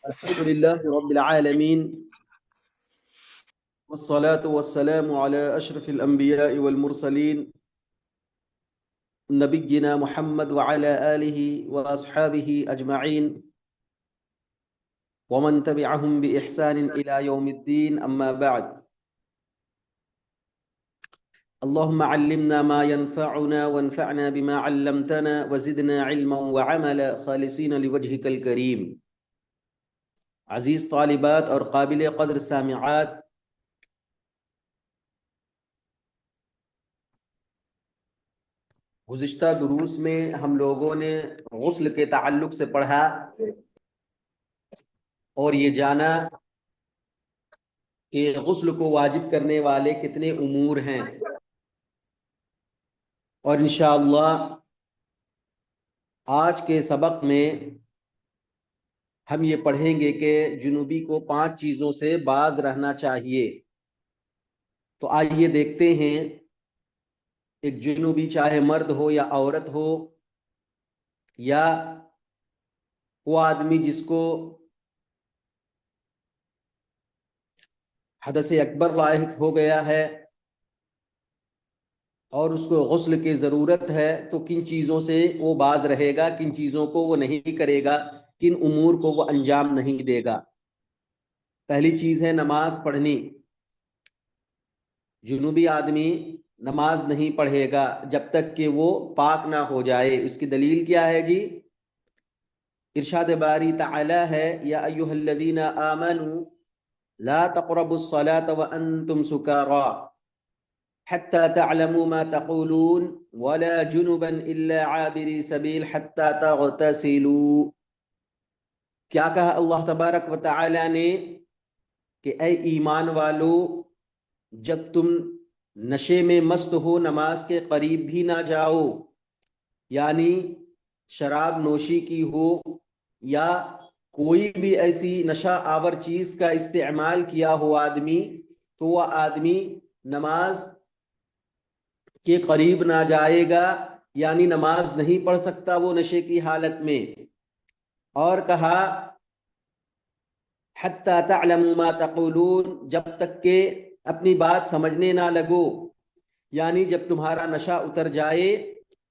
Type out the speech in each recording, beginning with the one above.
الحمد لله رب العالمين والصلاة والسلام على أشرف الأنبياء والمرسلين نبينا محمد وعلى آله وأصحابه أجمعين ومن تبعهم بإحسان إلى يوم الدين أما بعد اللهم علمنا ما ينفعنا وانفعنا بما علمتنا وزدنا علما وعملا خالصين لوجهك الكريم. عزیز طالبات اور قابل قدر سامعات، گزشتہ دروس میں ہم لوگوں نے غسل کے تعلق سے پڑھا اور یہ جانا کہ غسل کو واجب کرنے والے کتنے امور ہیں، اور انشاءاللہ آج کے سبق میں ہم یہ پڑھیں گے کہ جنوبی کو 5 چیزوں سے باز رہنا چاہیے۔ تو آئیے دیکھتے ہیں، ایک جنوبی چاہے مرد ہو یا عورت ہو یا وہ آدمی جس کو حدث اکبر لاحق ہو گیا ہے اور اس کو غسل کی ضرورت ہے، تو کن چیزوں سے وہ باز رہے گا، کن چیزوں کو وہ نہیں کرے گا، کن امور کو وہ انجام نہیں دے گا۔ پہلی چیز ہے نماز پڑھنی۔ جنوبی آدمی نماز نہیں پڑھے گا جب تک کہ وہ پاک نہ ہو جائے۔ اس کی دلیل کیا ہے جی؟ ارشاد باری تعالی ہے، یا ایھا الذین آمنوا لا تقربوا الصلاة وانتم سکارى حتى تعلموا ما تقولون ولا جنبا الا عابري سبيل حتى تغتسلوا۔ کیا کہا اللہ تبارک و تعالی نے کہ اے ایمان والو، جب تم نشے میں مست ہو نماز کے قریب بھی نہ جاؤ، یعنی شراب نوشی کی ہو یا کوئی بھی ایسی نشہ آور چیز کا استعمال کیا ہو آدمی، تو وہ آدمی نماز کے قریب نہ جائے گا، یعنی نماز نہیں پڑھ سکتا وہ نشے کی حالت میں۔ اور کہا حتی تعلموا ما تقولون، جب تک کہ اپنی بات سمجھنے نہ لگو، یعنی جب تمہارا نشہ اتر جائے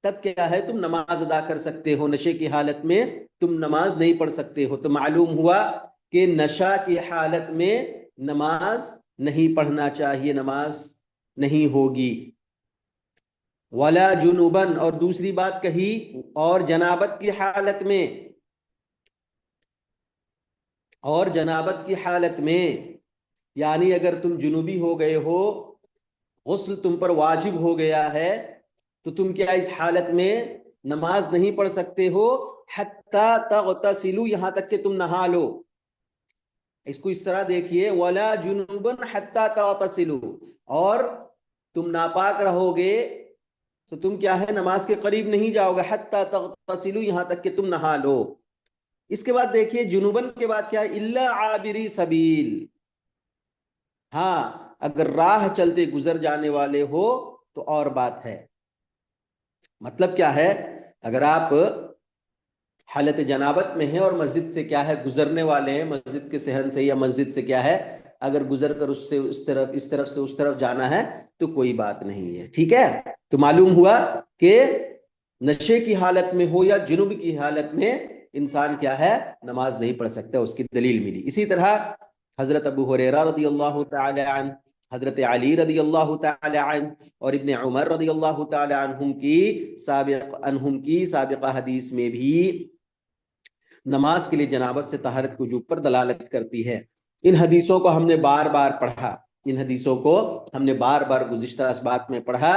تب کیا ہے تم نماز ادا کر سکتے ہو، نشے کی حالت میں تم نماز نہیں پڑھ سکتے ہو۔ تو معلوم ہوا کہ نشہ کی حالت میں نماز نہیں پڑھنا چاہیے، نماز نہیں ہوگی۔ ولا جنوبن، اور دوسری بات کہی اور جنابت کی حالت میں، اور جنابت کی حالت میں، یعنی اگر تم جنوبی ہو گئے ہو، غسل تم پر واجب ہو گیا ہے، تو تم کیا اس حالت میں نماز نہیں پڑھ سکتے ہو حتی تغتسلوا، یہاں تک کہ تم نہا لو۔ اس کو اس طرح دیکھیے، ولا جنوبا حتی تغتسلوا، اور تم ناپاک رہو گے تو تم کیا ہے نماز کے قریب نہیں جاؤ گے، حتی تغتسلوا، یہاں تک کہ تم نہا لو۔ اس کے بعد دیکھیے جنوبن کے بعد کیا ہے، الا عابری سبیل، ہاں اگر راہ چلتے گزر جانے والے ہو تو اور بات ہے۔ مطلب کیا ہے، اگر آپ حالت جنابت میں ہیں اور مسجد سے کیا ہے گزرنے والے ہیں، مسجد کے صحن سے یا مسجد سے کیا ہے اگر گزر کر اس سے اس طرف سے اس طرف جانا ہے تو کوئی بات نہیں ہے، ٹھیک ہے۔ تو معلوم ہوا کہ نشے کی حالت میں ہو یا جنوب کی حالت میں انسان کیا ہے نماز نہیں پڑھ سکتا، اس کی دلیل ملی۔ اسی طرح حضرت ابو ہریرہ رضی اللہ تعالی عنہ، حضرت علی رضی اللہ تعالی عنہ اور ابن عمر رضی اللہ تعالی عنہم کی سابقہ حدیث میں بھی نماز کے لیے جنابت سے طہارت کے وجوب پر دلالت کرتی ہے۔ ان حدیثوں کو ہم نے بار بار پڑھا، ان حدیثوں کو ہم نے بار بار گزشتہ اسباق میں پڑھا۔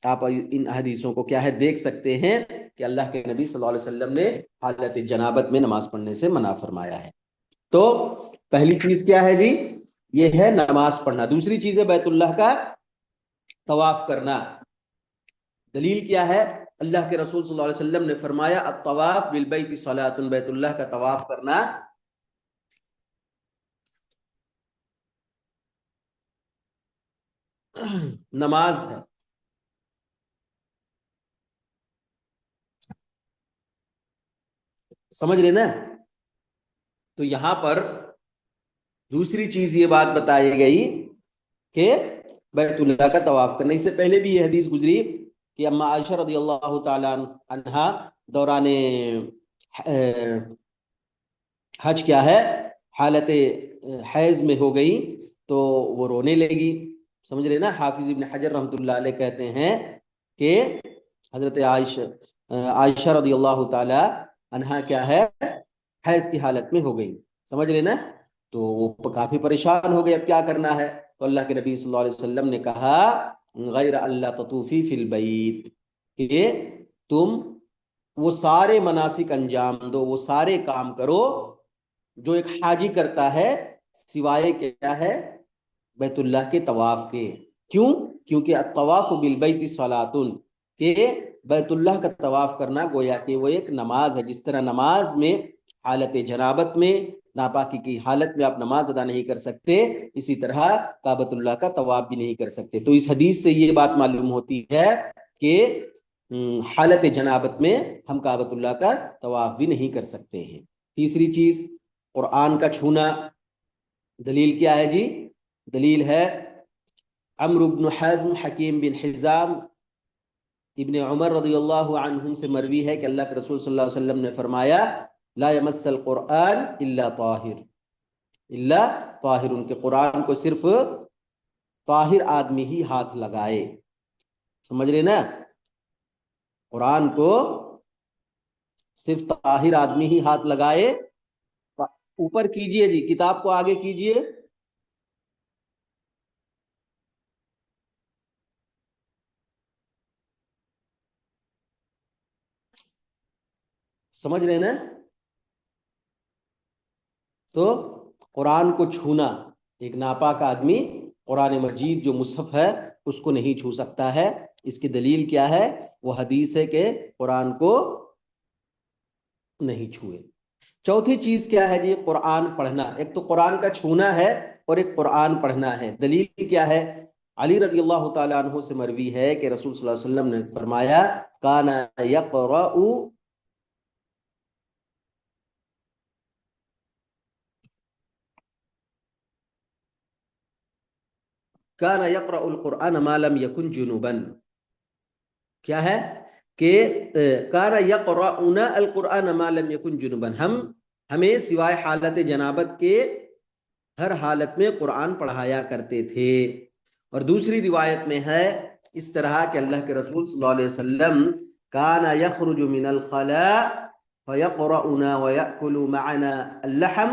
آپ ان حدیثوں کو کیا ہے دیکھ سکتے ہیں کہ اللہ کے نبی صلی اللہ علیہ وسلم نے حالت جنابت میں نماز پڑھنے سے منع فرمایا ہے۔ تو پہلی چیز کیا ہے جی، یہ ہے نماز پڑھنا۔ دوسری چیز ہے بیت اللہ کا طواف کرنا۔ دلیل کیا ہے، اللہ کے رسول صلی اللہ علیہ وسلم نے فرمایا الطواف بالبیت صلاۃ، بیت اللہ کا طواف کرنا نماز ہے۔ سمجھ رہے نا؟ تو یہاں پر دوسری چیز یہ بات بتائی گئی کہ بیت اللہ کا طواف کرنا. اس سے پہلے بھی یہ حدیث گزری کہ اما عائشہ رضی اللہ تعالیٰ عنہا دوران حج کیا ہے حالت حیض میں ہو گئی تو وہ رونے لگی. سمجھ رہے نا. حافظ ابن حجر رحمۃ اللہ علیہ کہتے ہیں کہ حضرت عائشہ رضی اللہ تعالی عنہا کیا ہے حیض کی حالت میں ہو گئی. سمجھ رہے نا. تو وہ کافی پریشان ہو گئے اب کیا کرنا ہے. تو اللہ کے نبی صلی اللہ علیہ وسلم نے کہا غیر اللہ تطوفی فی البیت کہ تم وہ سارے مناسک انجام دو, وہ سارے کام کرو جو ایک حاجی کرتا ہے سوائے کیا ہے بیت اللہ کے طواف کے. کیوں؟ کیونکہ الطواف بالبیت صلاۃ کہ بیت اللہ کا طواف کرنا گویا کہ وہ ایک نماز ہے. جس طرح نماز میں حالت جنابت میں ناپاکی کی حالت میں آپ نماز ادا نہیں کر سکتے, اسی طرح کعبۃ اللہ کا طواف بھی نہیں کر سکتے. تو اس حدیث سے یہ بات معلوم ہوتی ہے کہ حالت جنابت میں ہم کعبۃ اللہ کا طواف بھی نہیں کر سکتے ہیں. تیسری چیز قرآن کا چھونا. دلیل کیا ہے جی؟ دلیل ہے عمرو بن حزم, حکیم بن حزام, ابن عمر رضی اللہ عنہم سے مروی ہے کہ اللہ کے رسول صلی اللہ علیہ وسلم نے فرمایا لا یمس القرآن الا طاہر, الا طاہر, ان کے قرآن کو صرف طاہر آدمی ہی ہاتھ لگائے. سمجھ رہے نا. قرآن کو صرف طاہر آدمی ہی ہاتھ لگائے. اوپر کیجئے جی, کتاب کو آگے کیجئے. سمجھ رہے نا. تو قرآن کو چھونا, ایک ناپاک آدمی قرآن مجید جو مصحف ہے اس کو نہیں چھو سکتا ہے. اس کی دلیل کیا ہے؟ وہ حدیث ہے کہ قرآن کو نہیں چھوئے. چوتھی چیز کیا ہے جی؟ قرآن پڑھنا. ایک تو قرآن کا چھونا ہے اور ایک قرآن پڑھنا ہے. دلیل کیا ہے؟ علی رضی اللہ تعالیٰ عنہ سے مروی ہے کہ رسول صلی اللہ علیہ وسلم نے فرمایا کان یقرأ کان یقرأ القرآن ما لم یکن جنوبا. کیا ہے کہ کان یقرؤنا القرآن ما لم یکن جنوبا, ہمیں سوائے حالت جنابت کے ہر حالت میں قرآن پڑھایا کرتے تھے. اور دوسری روایت میں ہے اس طرح کہ اللہ کے رسول صلی اللہ علیہ وسلم کان یخرج من الخلاء فیقرؤنا ویأکل معنا اللحم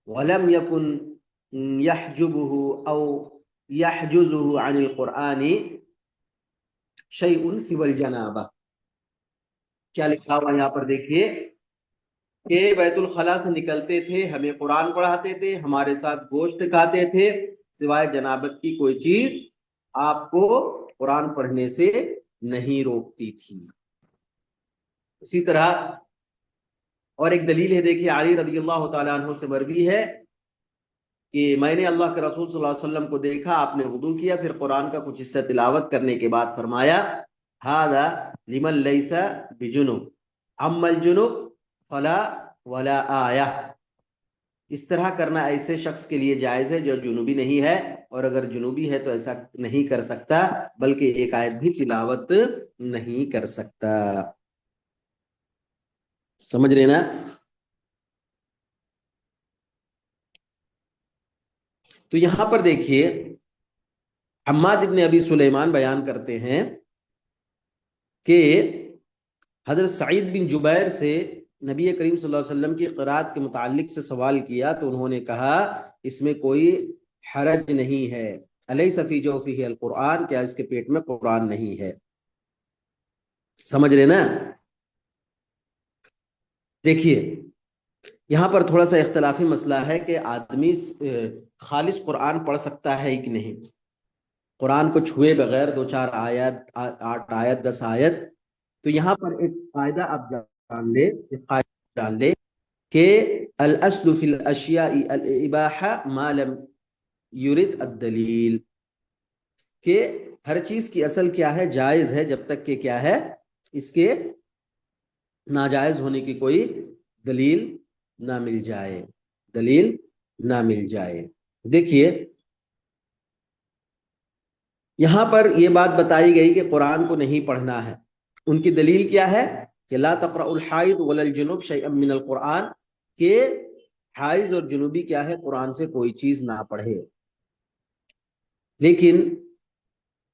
ولم یکن یحجبه او یحجزه عن القرآن شیء سوى الجنابہ. کیا لکھا ہوا یہاں پر دیکھیے کہ بیت الخلاء سے نکلتے تھے, ہمیں قرآن پڑھاتے تھے, ہمارے ساتھ گوشت کھاتے تھے, سوائے جنابت کی کوئی چیز آپ کو قرآن پڑھنے سے نہیں روکتی تھی. اسی طرح اور ایک دلیل ہے, دیکھیے علی رضی اللہ تعالیٰ عنہ سے مروی ہے کہ میں نے اللہ کے رسول صلی اللہ علیہ وسلم کو دیکھا, آپ نے وضو کیا, پھر قرآن کا کچھ حصہ تلاوت کرنے کے بعد فرمایا ھذا لمن لیس بجنب اما الجنب فلا ولا آیہ. اس طرح کرنا ایسے شخص کے لیے جائز ہے جو جنوبی نہیں ہے, اور اگر جنوبی ہے تو ایسا نہیں کر سکتا بلکہ ایک آیت بھی تلاوت نہیں کر سکتا. سمجھ رہے نا. تو یہاں پر دیکھیے حماد ابن ابی سلیمان بیان کرتے ہیں کہ حضرت سعید بن جبیر سے نبی کریم صلی اللہ علیہ وسلم کی قرات کے متعلق سے سوال کیا تو انہوں نے کہا اس میں کوئی حرج نہیں ہے. الیس فی جوفہ القرآن, کیا اس کے پیٹ میں قرآن نہیں ہے. سمجھ رہے نا. دیکھیے یہاں پر تھوڑا سا اختلافی مسئلہ ہے کہ آدمی خالص قرآن پڑھ سکتا ہے کہ نہیں. قرآن کو چھوئے بغیر 2-4 آیت, 8 آیت, 10 آیت. تو یہاں پر ایک قاعدہ آپ جان لے کہ الاصل فی الاشیاء الاباحہ ما لم یرد الدلیل, کہ ہر چیز کی اصل کیا ہے؟ جائز ہے, جب تک کہ کیا ہے اس کے ناجائز ہونے کی کوئی دلیل نہ مل جائے. دلیل نہ مل جائے۔ دیکھیے یہاں پر یہ بات بتائی گئی کہ قرآن کو نہیں پڑھنا ہے، ان کی دلیل کیا ہے کہ لا تقرأ الحائض ولا الجنوب شیئا من القرآن، کہ حائض اور جنوبی کیا ہے قرآن سے کوئی چیز نہ پڑھے۔ لیکن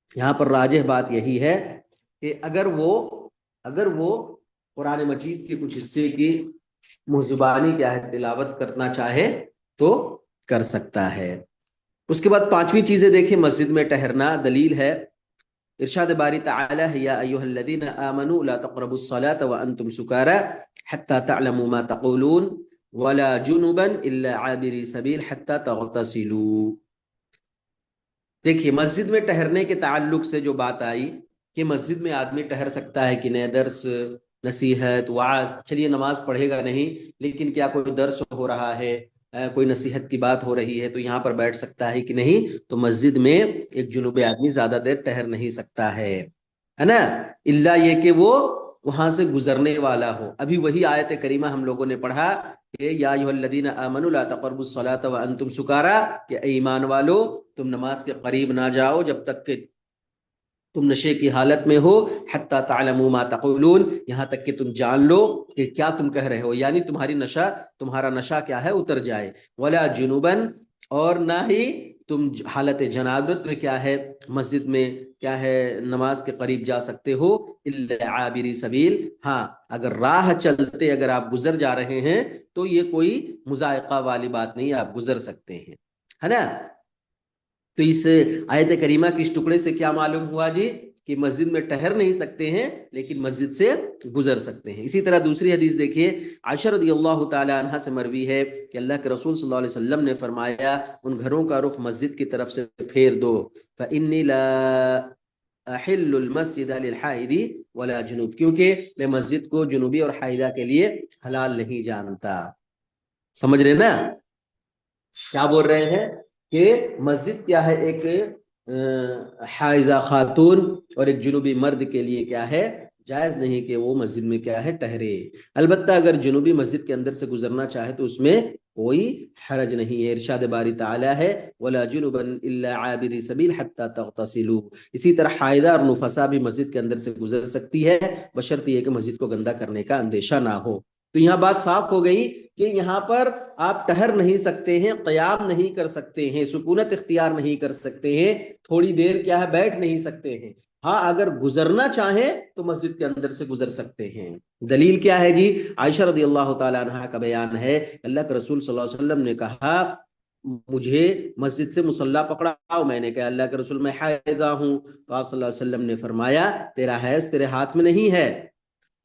یہاں پر راجح بات یہی ہے کہ اگر وہ قرآن مجید کے کچھ حصے کی مزبانی کیا ہے تلاوت کرنا چاہے تو کر سکتا ہے۔ اس کے بعد پانچویں چیزیں دیکھیں، مسجد میں ٹہرنا دلیل ہے ارشاد باری تعالی ہے یا ایھا الذین آمنوا لا تقربوا الصلاة وانتم سکارى حتى تعلموا ما تقولون ولا جنبا الا عابری سبیل حتى تغتسلوا۔ دیکھیے مسجد میں ٹہرنے کے تعلق سے جو بات آئی کہ مسجد میں آدمی ٹہر سکتا ہے کہ نہیں، درس نصیحت وعظ، چلیے نماز پڑھے گا نہیں لیکن کیا کوئی درس ہو رہا ہے، کوئی نصیحت کی بات ہو رہی ہے تو یہاں پر بیٹھ سکتا ہے کہ نہیں، تو مسجد میں ایک جنوبی آدمی زیادہ دیر ٹہر نہیں سکتا ہے نا، الا یہ کہ وہ وہاں سے گزرنے والا ہو۔ ابھی وہی آیت کریمہ ہم لوگوں نے پڑھا کہ یا ایھا الذین آمنوا لا تقربوا الصلاة وانتم سکارى، کہ اے ایمان والو تم نماز کے قریب نہ جاؤ جب تک کہ تم نشے کی حالت میں ہو، حتی تعلموا ما تقولون، یہاں تک کہ تم جان لو کہ کیا تم کہہ رہے ہو، یعنی تمہارا نشہ کیا ہے اتر جائے، ولا جنوبا، اور نہ ہی تم حالت جنابت میں کیا ہے مسجد میں کیا ہے نماز کے قریب جا سکتے ہو، الا عابری سبیل، ہاں اگر راہ چلتے اگر آپ گزر جا رہے ہیں تو یہ کوئی مضائقہ والی بات نہیں، آپ گزر سکتے ہیں، ہے نا۔ تو اس آیت کریمہ کی اس ٹکڑے سے کیا معلوم ہوا جی کہ مسجد میں ٹہر نہیں سکتے ہیں لیکن مسجد سے گزر سکتے ہیں۔ اسی طرح دوسری حدیث دیکھیے، عائشہ رضی اللہ تعالی عنہا سے مروی ہے کہ اللہ کے رسول صلی اللہ علیہ وسلم نے فرمایا ان گھروں کا رخ مسجد کی طرف سے پھیر دو، فإنی لا احل المسجد للحائض ولا جنوب، کیونکہ میں مسجد کو جنوبی اور حائضہ کے لیے حلال نہیں جانتا۔ سمجھ رہے نا کیا بول رہے ہیں کہ مسجد کیا ہے ایک حائضہ خاتون اور ایک جنوبی مرد کے لیے کیا ہے جائز نہیں کہ وہ مسجد میں کیا ہے ٹہرے، البتہ اگر جنوبی مسجد کے اندر سے گزرنا چاہے تو اس میں کوئی حرج نہیں ہے۔ ارشاد باری تعالی ہے ولا جنبا الا عابری سبیل حتى تغتسلوا، اسی طرح حائضہ اور نفسا بھی مسجد کے اندر سے گزر سکتی ہے بشرط یہ کہ مسجد کو گندہ کرنے کا اندیشہ نہ ہو۔ تو یہاں بات صاف ہو گئی کہ یہاں پر آپ ٹہر نہیں سکتے ہیں، قیام نہیں کر سکتے ہیں، سکونت اختیار نہیں کر سکتے ہیں، تھوڑی دیر کیا ہے بیٹھ نہیں سکتے ہیں، ہاں اگر گزرنا چاہیں تو مسجد کے اندر سے گزر سکتے ہیں۔ دلیل کیا ہے جی؟ عائشہ رضی اللہ تعالی عنہا کا بیان ہے، اللہ کے رسول صلی اللہ علیہ وسلم نے کہا مجھے مسجد سے مصلی پکڑاؤ، میں نے کہا اللہ کے رسول میں حائضہ ہوں، تو آپ صلی اللہ علیہ وسلم نے فرمایا تیرا حیض تیرے ہاتھ میں نہیں ہے۔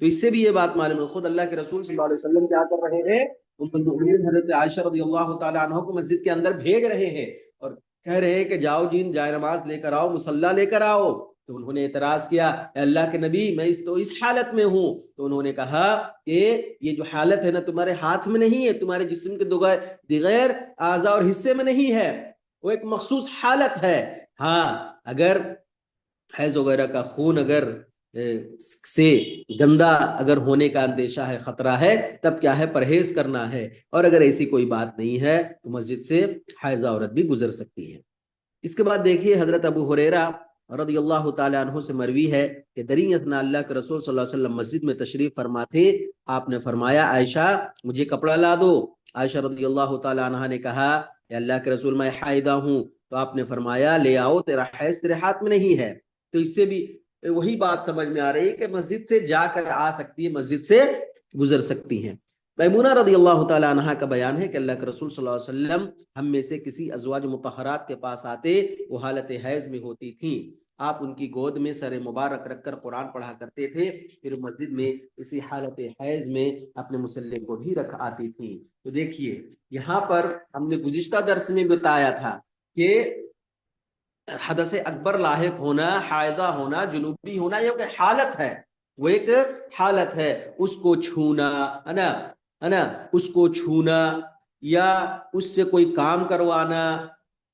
تو اس سے بھی یہ بات معلوم ہے خود اللہ کے رسول صلی اللہ علیہ وسلم کیا کر رہے ہیں، حضرت عائشہ رضی اللہ تعالی عنہ کو مسجد کے اندر بھیج رہے ہیں اور کہہ رہے ہیں کہ جاؤ جین جائے نماز لے کر آؤ، مصلی لے کر آؤ۔ تو انہوں نے اعتراض کیا اے اللہ کے نبی میں اس حالت میں ہوں، تو انہوں نے کہا کہ یہ جو حالت ہے نا تمہارے ہاتھ میں نہیں ہے، تمہارے جسم کے دیگر اعضاء اور حصے میں نہیں ہے، وہ ایک مخصوص حالت ہے۔ ہاں اگر حیض وغیرہ کا خون اگر سے گندا اگر ہونے کا اندیشہ ہے، خطرہ ہے، تب کیا ہے پرہیز کرنا ہے، اور اگر ایسی کوئی بات نہیں ہے تو مسجد سے حائضہ عورت بھی گزر سکتی ہے۔ اس کے بعد دیکھیے حضرت ابو ہریرہ رضی اللہ تعالی عنہ سے مروی ہے کہ دریں اثنا اللہ کے رسول صلی اللہ علیہ وسلم مسجد میں تشریف فرما تھے، آپ نے فرمایا عائشہ مجھے کپڑا لا دو۔ عائشہ رضی اللہ تعالی عنہ نے کہا اے اللہ کے رسول میں حائضہ ہوں، تو آپ نے فرمایا لے آؤ، تیرا حیض تیرے ہاتھ میں نہیں ہے۔ تو اس سے بھی وہی بات سمجھ میں آ رہی ہے کہ مسجد سے جا کر آ سکتی ہے، مسجد سے گزر سکتی ہیں۔ میمونہ رضی اللہ تعالی عنہا کا بیان ہے کہ اللہ کے رسول صلی اللہ علیہ وسلم ہم میں سے کسی ازواج مطہرات کے پاس آتے، وہ حالت حیض میں ہوتی تھیں، آپ ان کی گود میں سر مبارک رکھ کر قرآن پڑھا کرتے تھے، پھر مسجد میں اسی حالت حیض میں اپنے مصلی کو بھی رکھ آتی تھیں۔ تو دیکھیے یہاں پر ہم نے گزشتہ درس میں بتایا تھا کہ حدث اکبر لاحق ہونا، حائضہ ہونا، جنوبی ہونا، یہ ایک حالت ہے، وہ ایک حالت ہے، اس کو چھونا ہے نا، اس کو چھونا یا اس سے کوئی کام کروانا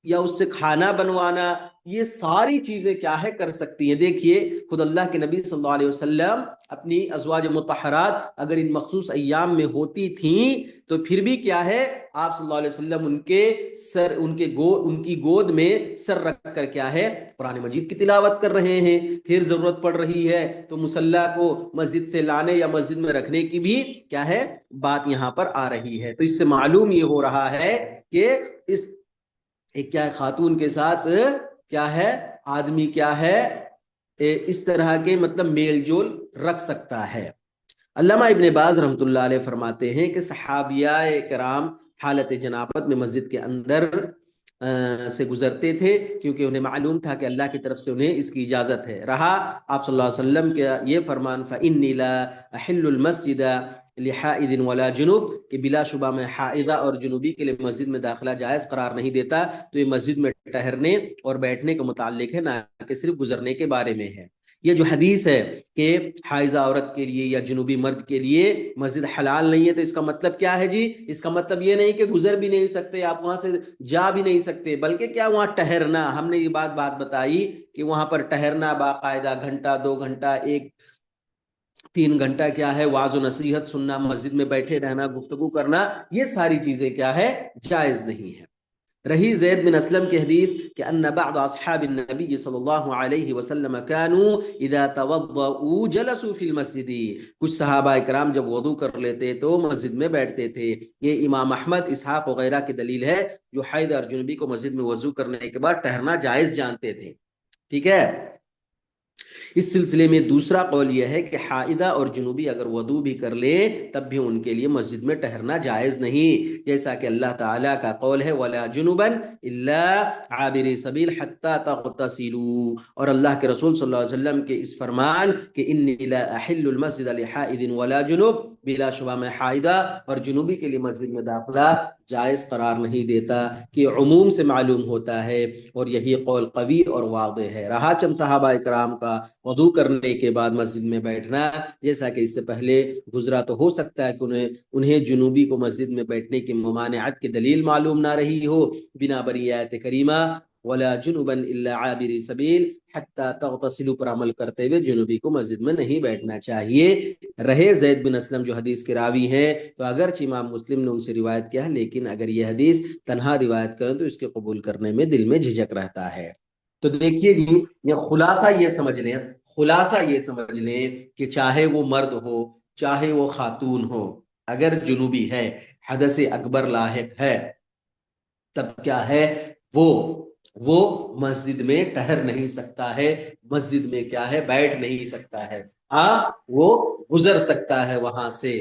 یا اس سے کھانا بنوانا، یہ ساری چیزیں کیا ہے کر سکتی ہیں۔ دیکھیے خود اللہ کے نبی صلی اللہ علیہ وسلم اپنی ازواج مطہرات اگر ان مخصوص ایام میں ہوتی تھیں تو پھر بھی کیا ہے آپ صلی اللہ علیہ وسلم ان کی گود میں سر رکھ کر کیا ہے قرآن مجید کی تلاوت کر رہے ہیں۔ پھر ضرورت پڑ رہی ہے تو مصلی کو مسجد سے لانے یا مسجد میں رکھنے کی بھی کیا ہے بات یہاں پر آ رہی ہے۔ تو اس سے معلوم یہ ہو رہا ہے کہ ایک کیا ہے خاتون کے ساتھ کیا ہے آدمی کیا ہے اس طرح کے مطلب میل جول رکھ سکتا ہے۔ علامہ ابن باز رحمۃ اللہ علیہ فرماتے ہیں کہ صحابیہ کرام حالت جنابت میں مسجد کے اندر سے گزرتے تھے کیونکہ انہیں معلوم تھا کہ اللہ کی طرف سے انہیں اس کی اجازت ہے۔ رہا آپ صلی اللہ علیہ وسلم کا یہ فرمان فإنی لا احل المسجد لحائض ولا جنوب کہ بلا شبہ میں حائضہ اور جنوبی کے لیے مسجد میں داخلہ جائز قرار نہیں دیتا، تو یہ مسجد میں ٹہرنے اور بیٹھنے کے متعلق ہے، نہ کہ صرف گزرنے کے بارے میں ہے۔ یہ جو حدیث ہے کہ حائضہ عورت کے لیے یا جنوبی مرد کے لیے مسجد حلال نہیں ہے، تو اس کا مطلب کیا ہے جی؟ اس کا مطلب یہ نہیں کہ گزر بھی نہیں سکتے آپ وہاں سے جا بھی نہیں سکتے، بلکہ کیا وہاں ٹہرنا۔ ہم نے یہ بات بتائی کہ وہاں پر ٹہرنا باقاعدہ گھنٹہ 2 گھنٹہ 3 گھنٹہ کیا ہے وعظ و نصیحت سننا، مسجد میں بیٹھے رہنا، گفتگو کرنا، یہ ساری چیزیں کیا ہے جائز نہیں ہے۔ رہی زید بن اسلم کی حدیث کہ ان بعض اصحاب النبی صلی اللہ علیہ وسلم كانوا اذا توضؤوا جلسوا في المسجد، کچھ صحابہ کرام جب وضو کر لیتے تو مسجد میں بیٹھتے تھے۔ یہ امام احمد، اسحاق وغیرہ کی دلیل ہے جو حائض اور جنوبی کو مسجد میں وضو کرنے کے بعد ٹہرنا جائز جانتے تھے۔ ٹھیک ہے، اس سلسلے میں دوسرا قول یہ ہے کہ حائضہ اور جنوبی اگر وضو بھی کر لے تب بھی ان کے لیے مسجد میں ٹہرنا جائز نہیں، جیسا کہ اللہ تعالیٰ کا قول ہے وَلَا جُنُبًا إِلَّا عَابِرِ سَبِيلٍ حَتَّى تَغْتَسِلُوا، اور اللہ کے رسول صلی اللہ علیہ وسلم کے اس فرمان کہ إِنِّي لَا أَحِلُّ الْمَسْجِدَ لِحَائِضٍ وَلَا جُنُوب، بلا شبہ میں حائضہ اور جنوبی کے لیے مسجد میں داخلہ جائز قرار نہیں دیتا، کہ عموم سے معلوم ہوتا ہے، اور یہی قول قوی اور واضح ہے۔ رہا چند صحابہ کرام کا وضو کرنے کے بعد مسجد میں بیٹھنا، جیسا کہ اس سے پہلے گزرا، تو ہو سکتا ہے کہ انہیں جنوبی کو مسجد میں بیٹھنے کی ممانعت کی دلیل معلوم نہ رہی ہو، بنا بری آیت کریمہ وَلَا جُنُبًا إِلَّا عَابِرِ سَبِيلٍ حَتَّى تَغْتَسِلُوا پر عمل کرتے ہوئے جنوبی کو مسجد میں نہیں بیٹھنا چاہیے۔ رہے زید بن اسلم جو حدیث کے راوی ہیں، تو اگرچہ امام مسلم نے ان سے روایت کیا ہے، لیکن اگر یہ حدیث تنہا روایت کریں تو اس کے قبول کرنے میں دل میں جھجک رہتا ہے۔ تو دیکھیے جی، یہ خلاصہ یہ سمجھ لیں کہ چاہے وہ مرد ہو چاہے وہ خاتون ہو، اگر جنوبی ہے، حدث اکبر لاحق ہے، تب کیا ہے وہ مسجد میں ٹہر نہیں سکتا ہے، مسجد میں کیا ہے بیٹھ نہیں سکتا ہے، ہاں وہ گزر سکتا ہے، وہاں سے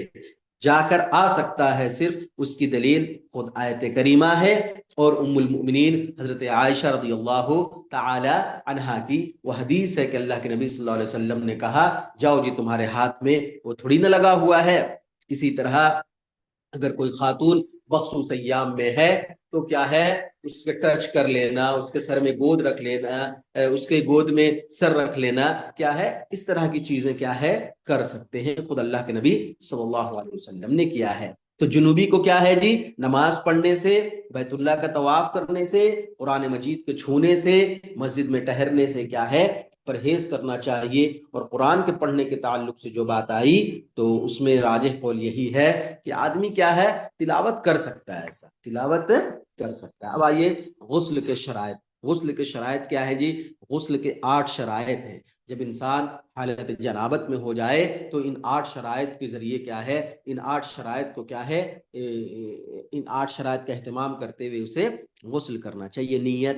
جا کر آ سکتا ہے، صرف اس کی دلیل خود آیت کریمہ ہے اور ام المؤمنین حضرت عائشہ رضی اللہ تعالی عنہا کی وہ حدیث ہے کہ اللہ کے نبی صلی اللہ علیہ وسلم نے کہا جاؤ جی تمہارے ہاتھ میں وہ تھوڑی نہ لگا ہوا ہے۔ اسی طرح اگر کوئی خاتون مخصوص ایام میں ہے تو کیا ہے اس کے ٹچ کر لینا، اس کے سر میں گود رکھ لینا، اس کے گود میں سر رکھ لینا، کیا ہے اس طرح کی چیزیں کیا ہے کر سکتے ہیں، خود اللہ کے نبی صلی اللہ علیہ وسلم نے کیا ہے۔ تو جنوبی کو کیا ہے جی نماز پڑھنے سے، بیت اللہ کا طواف کرنے سے، قرآن مجید کے چھونے سے، مسجد میں ٹہرنے سے کیا ہے پرہیز کرنا چاہیے۔ اور قرآن کے پڑھنے کے تعلق سے جو بات آئی تو اس میں راجح قول یہی ہے کہ آدمی کیا ہے تلاوت کر سکتا ہے، ایسا تلاوت کر سکتا ہے۔ اب آئیے غسل کے شرائط۔ غسل کے شرائط کیا ہے جی؟ غسل کے 8 شرائط ہیں۔ جب انسان حالت جنابت میں ہو جائے تو ان 8 شرائط کے ذریعے کیا ہے، ان 8 شرائط کو کیا ہے ان 8 شرائط کا اہتمام کرتے ہوئے اسے غسل کرنا چاہیے۔ نیت،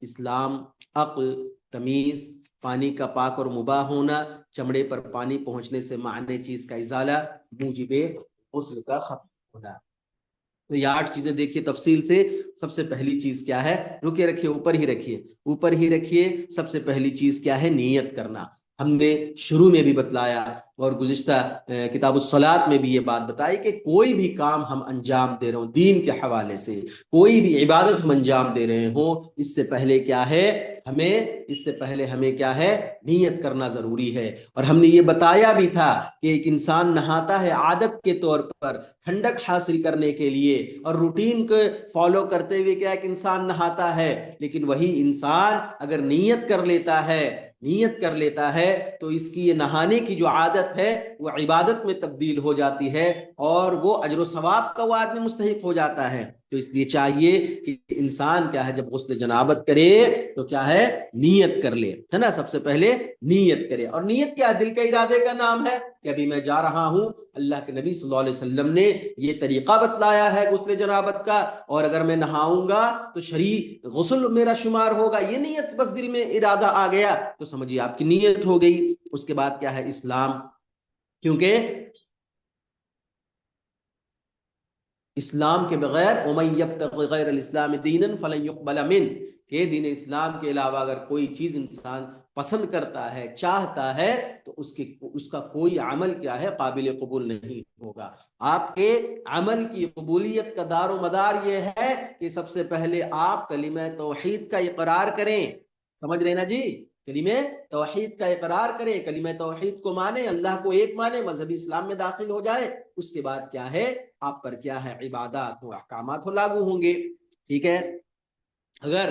اسلام، عقل، تمیز، پانی کا پاک اور مباح ہونا، چمڑے پر پانی پہنچنے سے مانع چیز کا ازالہ، موجب غسل کا ختم ہونا۔ تو یہ 8 چیزیں دیکھیے تفصیل سے۔ سب سے پہلی چیز کیا ہے، رکے رکھیے اوپر ہی رکھیے، سب سے پہلی چیز کیا ہے نیت کرنا۔ ہم نے شروع میں بھی بتلایا اور گزشتہ کتاب الصلاۃ میں بھی یہ بات بتائی کہ کوئی بھی کام ہم انجام دے رہے ہوں دین کے حوالے سے، کوئی بھی عبادت ہم انجام دے رہے ہوں، اس سے پہلے کیا ہے ہمیں اس سے پہلے ہمیں کیا ہے نیت کرنا ضروری ہے. اور ہم نے یہ بتایا بھی تھا کہ ایک انسان نہاتا ہے عادت کے طور پر ٹھنڈک حاصل کرنے کے لیے اور روٹین کو فالو کرتے ہوئے کیا ایک انسان نہاتا ہے, لیکن وہی انسان اگر نیت کر لیتا ہے تو اس کی یہ نہانے کی جو عادت ہے وہ عبادت میں تبدیل ہو جاتی ہے اور وہ اجر و ثواب کا وہ آدمی مستحق ہو جاتا ہے. تو اس لیے چاہیے کہ انسان کیا ہے جب غسل جنابت کرے تو کیا ہے نیت کر لے, ہے نا, سب سے پہلے نیت کرے. اور نیت کیا دل کے ارادے کا نام ہے کہ ابھی میں جا رہا ہوں, اللہ کے نبی صلی اللہ علیہ وسلم نے یہ طریقہ بتلایا ہے غسل جنابت کا, اور اگر میں نہاؤں گا تو شرعی غسل میرا شمار ہوگا. یہ نیت بس دل میں ارادہ آ گیا تو سمجھیے آپ کی نیت ہو گئی. اس کے بعد کیا ہے اسلام, کیونکہ اسلام کے بغیر وَمَن يَبْتَغِ غَيْرَ الْإِسْلَامِ دِينًا فَلَن يُقْبَلَ مِنْهُ, کہ دین اسلام کے علاوہ اگر کوئی چیز انسان پسند کرتا ہے چاہتا ہے تو اس کا کوئی عمل کیا ہے قابل قبول نہیں ہوگا. آپ کے عمل کی قبولیت کا دار و مدار یہ ہے کہ سب سے پہلے آپ کلمہ توحید کا اقرار کریں. سمجھ رہے نا جی, کلمہ توحید کا اقرار کریں, کلمہ توحید کو مانیں, اللہ کو ایک مانیں, مذہبی اسلام میں داخل ہو جائے. اس کے بعد کیا ہے آپ پر کیا ہے عبادات و احکامات لاگو ہوں گے. ٹھیک ہے, اگر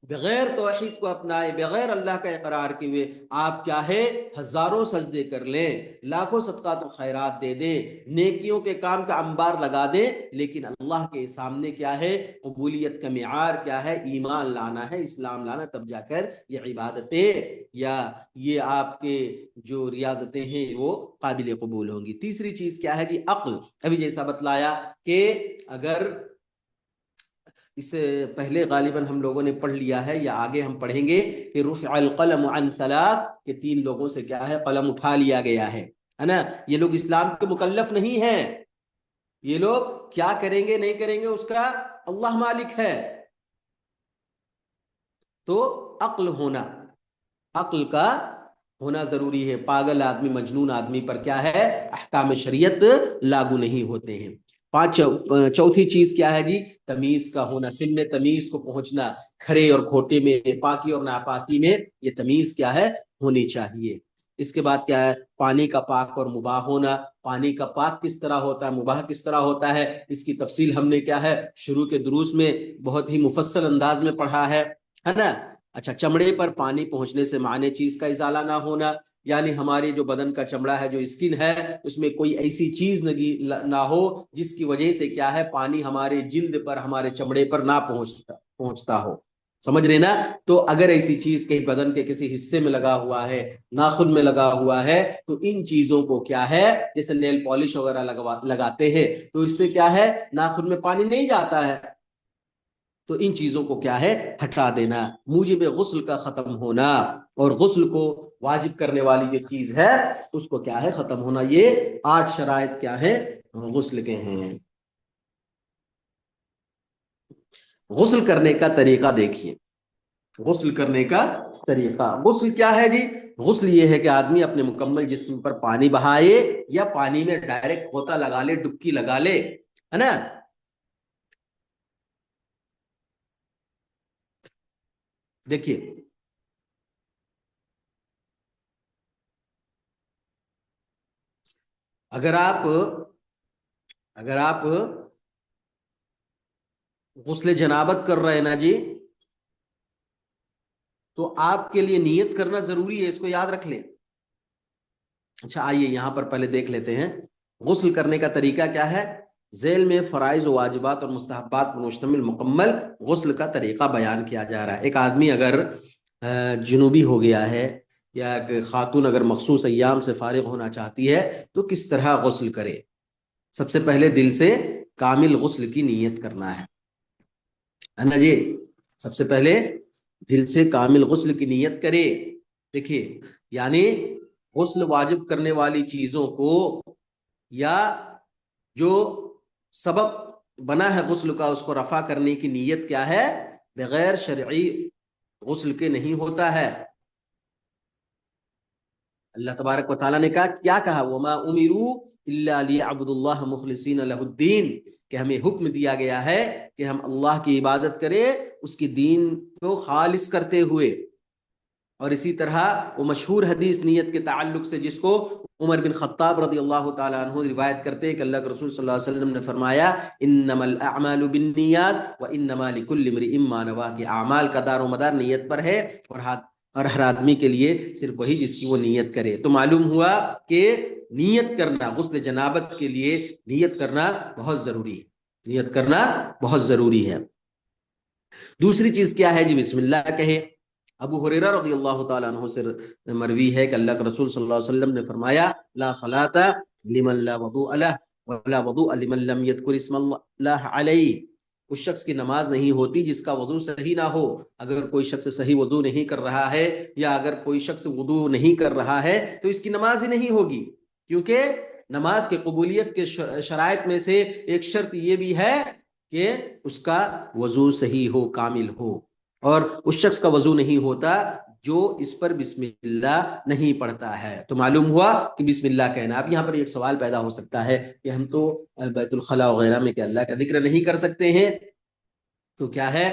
بغیر توحید کو اپنائے, بغیر اللہ کا اقرار کیے ہوئے آپ کیا ہے ہزاروں سجدے کر لیں, لاکھوں صدقات و خیرات دے دیں, نیکیوں کے کام کا انبار لگا دیں, لیکن اللہ کے سامنے کیا ہے قبولیت کا معیار کیا ہے ایمان لانا ہے, اسلام لانا, تب جا کر یہ عبادتیں یا یہ آپ کے جو ریاضتیں ہیں وہ قابل قبول ہوں گی. تیسری چیز کیا ہے جی عقل. ابھی جیسا بتلایا کہ اگر اس سے پہلے غالباً ہم لوگوں نے پڑھ لیا ہے یا آگے ہم پڑھیں گے کہ رفع القلم عن ثلاث, کہ 3 لوگوں سے کیا ہے قلم اٹھا لیا گیا ہے نا. یہ لوگ اسلام کے مکلف نہیں ہیں, یہ لوگ کیا کریں گے نہیں کریں گے اس کا اللہ مالک ہے. تو عقل کا ہونا ضروری ہے. پاگل آدمی مجنون آدمی پر کیا ہے احکام شریعت لاگو نہیں ہوتے ہیں. چوتھی چیز کیا ہے جی تمیز کا ہونا, سن تمیز کو پہنچنا, کھرے اور کھوٹے میں, پاکی اور ناپاکی میں یہ تمیز کیا ہے ہونی چاہیے. اس کے بعد کیا ہے پانی کا پاک اور مباح ہونا. پانی کا پاک کس طرح ہوتا ہے, مباح کس طرح ہوتا ہے, اس کی تفصیل ہم نے کیا ہے شروع کے دروس میں بہت ہی مفصل انداز میں پڑھا ہے نا. اچھا, چمڑے پر پانی پہنچنے سے معنی چیز کا ازالہ نہ ہونا, یعنی ہماری جو بدن کا چمڑا ہے جو اسکن ہے اس میں کوئی ایسی چیز نہ ہو جس کی وجہ سے کیا ہے پانی ہمارے جلد پر, ہمارے چمڑے پر نہ پہنچتا ہو. سمجھ رہے نا. تو اگر ایسی چیز کہیں بدن کے کسی حصے میں لگا ہوا ہے, ناخن میں لگا ہوا ہے, تو ان چیزوں کو کیا ہے جیسے نیل پالش وغیرہ لگاتے ہیں تو اس سے کیا ہے ناخن میں پانی نہیں جاتا ہے, تو ان چیزوں کو کیا ہے ہٹا دینا. موجب غسل کا ختم ہونا, اور غسل کو واجب کرنے والی جو چیز ہے اس کو کیا ہے ختم ہونا. یہ 8 شرائط کیا ہے غسل کے ہیں. غسل کرنے کا طریقہ دیکھیے, غسل کرنے کا طریقہ. غسل کیا ہے جی, غسل یہ ہے کہ آدمی اپنے مکمل جسم پر پانی بہائے یا پانی میں ڈائریکٹ غوطہ لگا لے, ڈبکی لگا لے, ہے نا. دیکھیے اگر آپ غسل جنابت کر رہے ہیں نا جی, تو آپ کے لیے نیت کرنا ضروری ہے, اس کو یاد رکھ لیں. اچھا آئیے یہاں پر پہلے دیکھ لیتے ہیں غسل کرنے کا طریقہ کیا ہے. ذیل میں فرائض و واجبات اور مستحبات پر مشتمل مکمل غسل کا طریقہ بیان کیا جا رہا ہے. ایک آدمی اگر جنوبی ہو گیا ہے یا خاتون اگر مخصوص ایام سے فارغ ہونا چاہتی ہے تو کس طرح غسل کرے. سب سے پہلے دل سے کامل غسل کی نیت کرنا ہے نا جی. سب سے پہلے دل سے کامل غسل کی نیت کرے. دیکھیے یعنی غسل واجب کرنے والی چیزوں کو یا جو سبب بنا ہے غسل کا اس کو رفع کرنے کی نیت کیا ہے بغیر شرعی غسل کے نہیں ہوتا ہے. اللہ تبارک و تعالیٰ نے کیا کہا وما امروا الا ليعبدوا الله مخلصين له الدين, کہ ہمیں حکم دیا گیا ہے کہ ہم اللہ کی عبادت کریں اس کی دین کو خالص کرتے ہوئے. اور اسی طرح وہ مشہور حدیث نیت کے تعلق سے جس کو عمر بن خطاب رضی اللہ تعالیٰ عنہ روایت کرتے ہیں کہ اللہ کے رسول صلی اللہ علیہ وسلم نے فرمایا انما الاعمال بالنیات وانما لكل امرئ ما نوى، کہ اعمال کا دار و مدار نیت پر ہے، اور ہر آدمی کے لیے صرف وہی جس کی وہ نیت کرے۔ تو معلوم ہوا کہ نیت کرنا غسل جنابت کے لیے نیت کرنا بہت ضروری ہے، نیت کرنا بہت ضروری ہے۔ دوسری چیز کیا ہے جی؟ بسم اللہ کہیں۔ ابو ہریرہ رضی اللہ تعالیٰ عنہ سے مروی ہے کہ اللہ کے رسول صلی اللہ علیہ وسلم نے فرمایا لا صلاۃ لمن لا وضوء له ولا وضوء لمن لم يذكر اسم اللہ علیہ، اس شخص کی نماز نہیں ہوتی جس کا وضو صحیح نہ ہو۔ اگر کوئی شخص صحیح وضو نہیں کر رہا ہے یا اگر کوئی شخص وضو نہیں کر رہا ہے تو اس کی نماز ہی نہیں ہوگی، کیونکہ نماز کے قبولیت کے شرائط میں سے ایک شرط یہ بھی ہے کہ اس کا وضو صحیح ہو، کامل ہو، اور اس شخص کا وضو نہیں ہوتا جو اس پر بسم اللہ نہیں پڑھتا ہے۔ تو معلوم ہوا کہ بسم اللہ کہنا۔ اب یہاں پر ایک سوال پیدا ہو سکتا ہے کہ ہم تو بیت الخلاء وغیرہ میں کہ اللہ کا ذکر نہیں کر سکتے ہیں، تو کیا ہے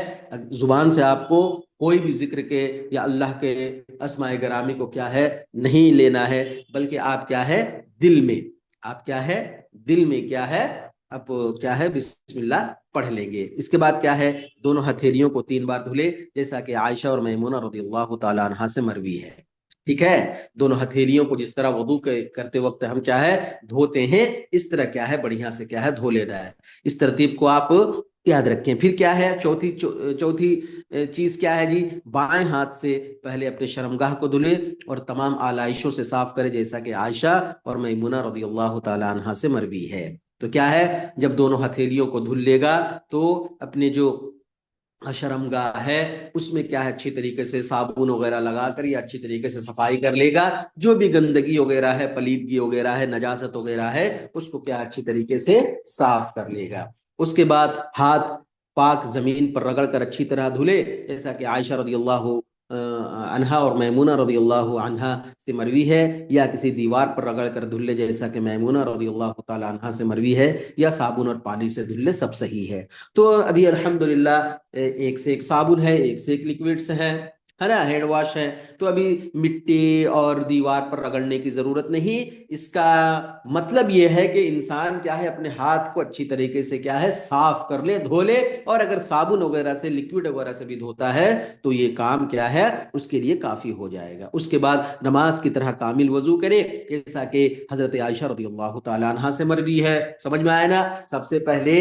زبان سے آپ کو کوئی بھی ذکر کے یا اللہ کے اسماء گرامی کو کیا ہے نہیں لینا ہے، بلکہ آپ کیا ہے دل میں، آپ کیا ہے دل میں کیا ہے اب کیا ہے بسم اللہ پڑھ لیں گے۔ اس کے بعد کیا ہے دونوں ہتھیلیوں کو 3 بار دھلے، جیسا کہ عائشہ اور میمونہ رضی اللہ تعالیٰ عنہا سے مروی ہے، ٹھیک ہے۔ دونوں ہتھیلیوں کو جس طرح وضو کرتے وقت ہم کیا ہے دھوتے ہیں، اس طرح کیا ہے بڑھیا سے کیا ہے دھو لینا ہے۔ اس ترتیب کو آپ یاد رکھیں۔ پھر کیا ہے چوتھی چیز کیا ہے جی؟ بائیں ہاتھ سے پہلے اپنے شرمگاہ کو دھلے اور تمام آلائشوں سے صاف کرے، جیسا کہ عائشہ اور میمونہ رضی اللہ تعالیٰ عنہا سے مروی ہے۔ تو کیا ہے جب دونوں ہتھیلیوں کو دھل لے گا تو اپنے جو شرمگاہ ہے اس میں کیا ہے اچھی طریقے سے صابن وغیرہ لگا کر یا اچھی طریقے سے صفائی کر لے گا، جو بھی گندگی وغیرہ ہے، پلیدگی وغیرہ ہے، نجاست وغیرہ ہے، اس کو کیا اچھی طریقے سے صاف کر لے گا۔ اس کے بعد ہاتھ پاک زمین پر رگڑ کر اچھی طرح دھلے، جیسا کہ عائشہ رضی اللہ عنہا اور میمونہ رضی اللہ عنہا سے مروی ہے، یا کسی دیوار پر رگڑ کر دھل لے جیسا کہ میمونہ رضی اللہ تعالی عنہا سے مروی ہے، یا صابن اور پانی سے دھل لے، سب صحیح ہے۔ تو ابھی الحمدللہ ایک سے ایک صابن ہے، ایک سے ایک لیکوڈز ہے نا، ہینڈ واش ہے، تو ابھی مٹی اور دیوار پر رگڑنے کی ضرورت نہیں۔ اس کا مطلب یہ ہے کہ انسان کیا ہے اپنے ہاتھ کو اچھی طریقے سے کیا ہے صاف کر لے، دھو لے، اور اگر صابن وغیرہ سے لیکوڈ وغیرہ سے بھی دھوتا ہے تو یہ کام کیا ہے اس کے لیے کافی ہو جائے گا۔ اس کے بعد نماز کی طرح کامل وضو کرے، جیسا کہ حضرت عائشہ رضی اللہ تعالی عنہا سے مروی ہے۔ سمجھ میں آئے نا؟ سب سے پہلے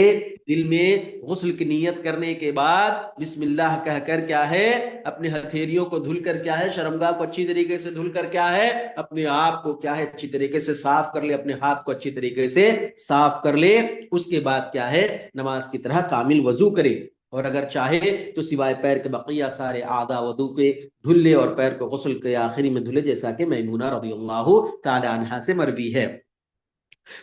دل میں غسل کی نیت کرنے کے بعد بسم اللہ کہہ کر کیا ہے اپنے ہتھیلیوں کو دھل کر کیا ہے شرمگاہ کو اچھی طریقے سے دھل کر کیا ہے اپنے آپ کو کیا ہے اچھی طریقے سے صاف کر لے، اپنے ہاتھ کو اچھی طریقے سے صاف کر لے۔ اس کے بعد کیا ہے نماز کی طرح کامل وضو کرے، اور اگر چاہے تو سوائے پیر کے بقیہ سارے اعضاء وضو کے دھل لے اور پیر کو غسل کے آخری میں دھلے، جیسا کہ میمونہ رضی اللہ تعالی عنہا سے مروی ہے۔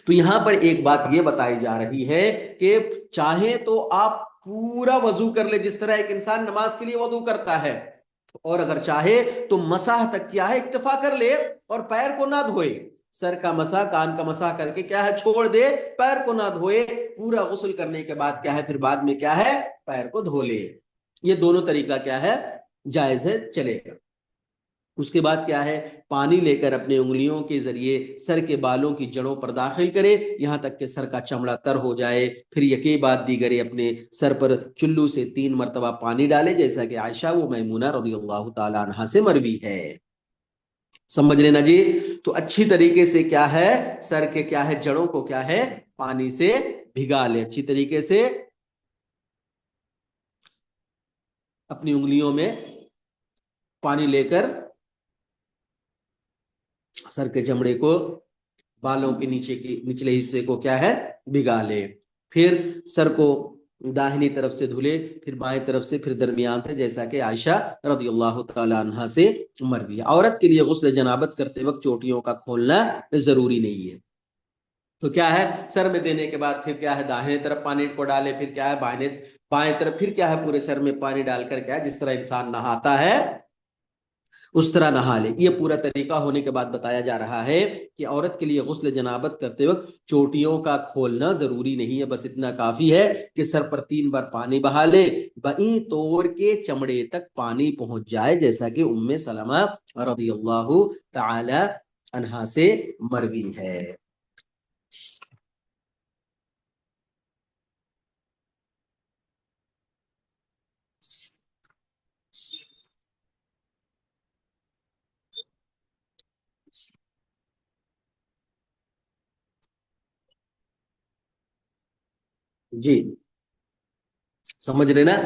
تو یہاں پر ایک بات یہ بتائی جا رہی ہے کہ چاہے تو آپ پورا وضو کر لے جس طرح ایک انسان نماز کے لیے وضو کرتا ہے، اور اگر چاہے تو مسح تک کیا ہے اکتفا کر لے اور پیر کو نہ دھوئے، سر کا مسح کان کا مسح کر کے کیا ہے چھوڑ دے، پیر کو نہ دھوئے، پورا غسل کرنے کے بعد کیا ہے پھر بعد میں کیا ہے پیر کو دھو لے۔ یہ دونوں طریقہ کیا ہے جائز ہے، چلے گا۔ اس کے بعد کیا ہے پانی لے کر اپنے انگلیوں کے ذریعے سر کے بالوں کی جڑوں پر داخل کرے یہاں تک کہ سر کا چمڑا تر ہو جائے، پھر یکے بعد دیگرے اپنے سر پر چلو سے 3 مرتبہ پانی ڈالے، جیسا کہ عائشہ و میمونہ رضی اللہ تعالی عنہا سے مروی ہے۔ سمجھ لینا جی۔ تو اچھی طریقے سے کیا ہے سر کے کیا ہے جڑوں کو کیا ہے پانی سے بھگا لے، اچھی طریقے سے اپنی انگلیوں میں پانی لے کر سر کے چمڑے کو بالوں کے نچلے حصے کو کیا ہے بھگا لے، پھر سر کو داہنی طرف سے دھلے، پھر بائیں طرف سے، پھر درمیان سے، جیسا کہ عائشہ رضی اللہ تعالی عنہا سے مروی ہے۔ عورت کے لیے غسل جنابت کرتے وقت چوٹیوں کا کھولنا ضروری نہیں ہے۔ تو کیا ہے سر میں دینے کے بعد پھر کیا ہے داہنے طرف پانی کو ڈالے، پھر کیا ہے بائیں طرف، پھر کیا ہے پورے سر میں پانی ڈال کر کیا ہے جس طرح انسان نہاتا ہے اس طرح نہا لے۔ یہ پورا طریقہ ہونے کے بعد بتایا جا رہا ہے کہ عورت کے لیے غسل جنابت کرتے وقت چوٹیوں کا کھولنا ضروری نہیں ہے، بس اتنا کافی ہے کہ سر پر 3 بار پانی بہا لے، بئیں توڑ کے چمڑے تک پانی پہنچ جائے، جیسا کہ ام سلمہ رضی اللہ تعالی عنہا سے مروی ہے۔ جی سمجھ رہے نا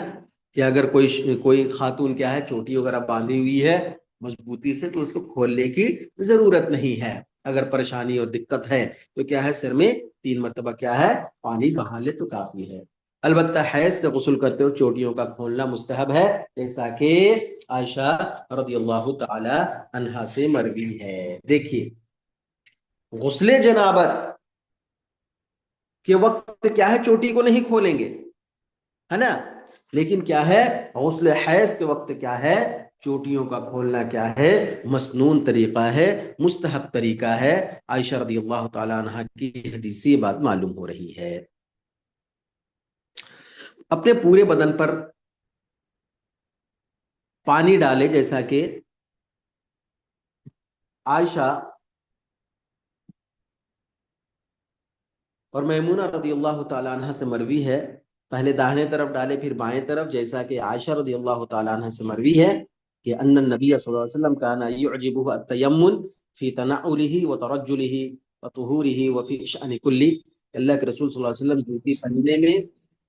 کہ اگر کوئی خاتون کیا ہے چوٹی وغیرہ باندھی ہوئی ہے مضبوطی سے، تو اس کو کھولنے کی ضرورت نہیں ہے۔ اگر پریشانی اور دقت ہے تو کیا ہے، سر میں 3 مرتبہ کیا ہے پانی بہا لے تو کافی ہے۔ البتہ حیض سے غسل کرتے ہوئے چوٹیوں کا کھولنا مستحب ہے، جیسا کہ عائشہ رضی اللہ تعالی عنہا سے مروی ہے۔ دیکھیے غسل جنابت کے وقت کیا ہے چوٹی کو نہیں کھولیں گے، ہے نا، لیکن کیا ہے غسل حیض کے وقت کیا ہے چوٹیوں کا کھولنا کیا ہے مسنون طریقہ ہے، مستحب طریقہ ہے۔ عائشہ رضی اللہ تعالی عنہ کی حدیث سے یہ بات معلوم ہو رہی ہے۔ اپنے پورے بدن پر پانی ڈالے، جیسا کہ عائشہ اور میمونہ رضی اللہ تعالی عنہ سے مروی ہے، پہلے داہنے طرف ڈالے پھر بائیں طرف، جیسا کہ عائشہ رضی اللہ تعالی عنہ سے مروی ہے کہ ان النبی صلی اللہ علیہ وسلم کان یعجبہ التیمن فی تنعلہ وترجلہ وطہورہ وفی شأن کلی، اللہ کے رسول صلی اللہ علیہ وسلم جوتی پہننے میں،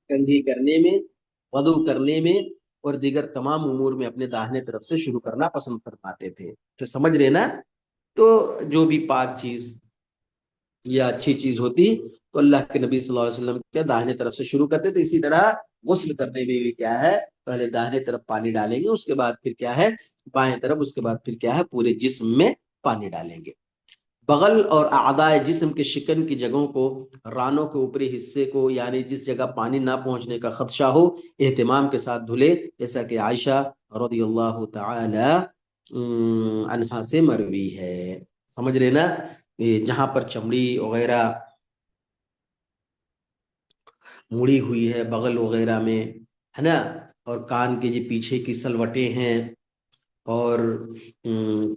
کنگھی کرنے میں، وضو کرنے میں اور دیگر تمام امور میں اپنے داہنے طرف سے شروع کرنا پسند فرماتے تھے۔ تو سمجھ رہے نا، تو جو بھی پاک چیز یا اچھی چیز ہوتی تو اللہ کے نبی صلی اللہ علیہ وسلم کے داہنے طرف سے شروع کرتے تھے۔ اسی طرح غسل کرنے میں بھی کیا ہے پہلے داہنے طرف پانی ڈالیں گے، اس کے بعد پھر کیا ہے بائیں طرف، اس کے بعد پھر کیا ہے پورے جسم میں پانی ڈالیں گے۔ بغل اور اعضائے جسم کے شکن کی جگہوں کو، رانوں کے اوپری حصے کو، یعنی جس جگہ پانی نہ پہنچنے کا خدشہ ہو اہتمام کے ساتھ دھلے، جیسا کہ عائشہ رضی اللہ تعالی عنہا سے مروی ہے۔ سمجھ رہے نا، جہاں پر چمڑی وغیرہ مڑی ہوئی ہے بغل وغیرہ میں، ہے نا، اور کان کے جو پیچھے کی سلوٹیں ہیں، اور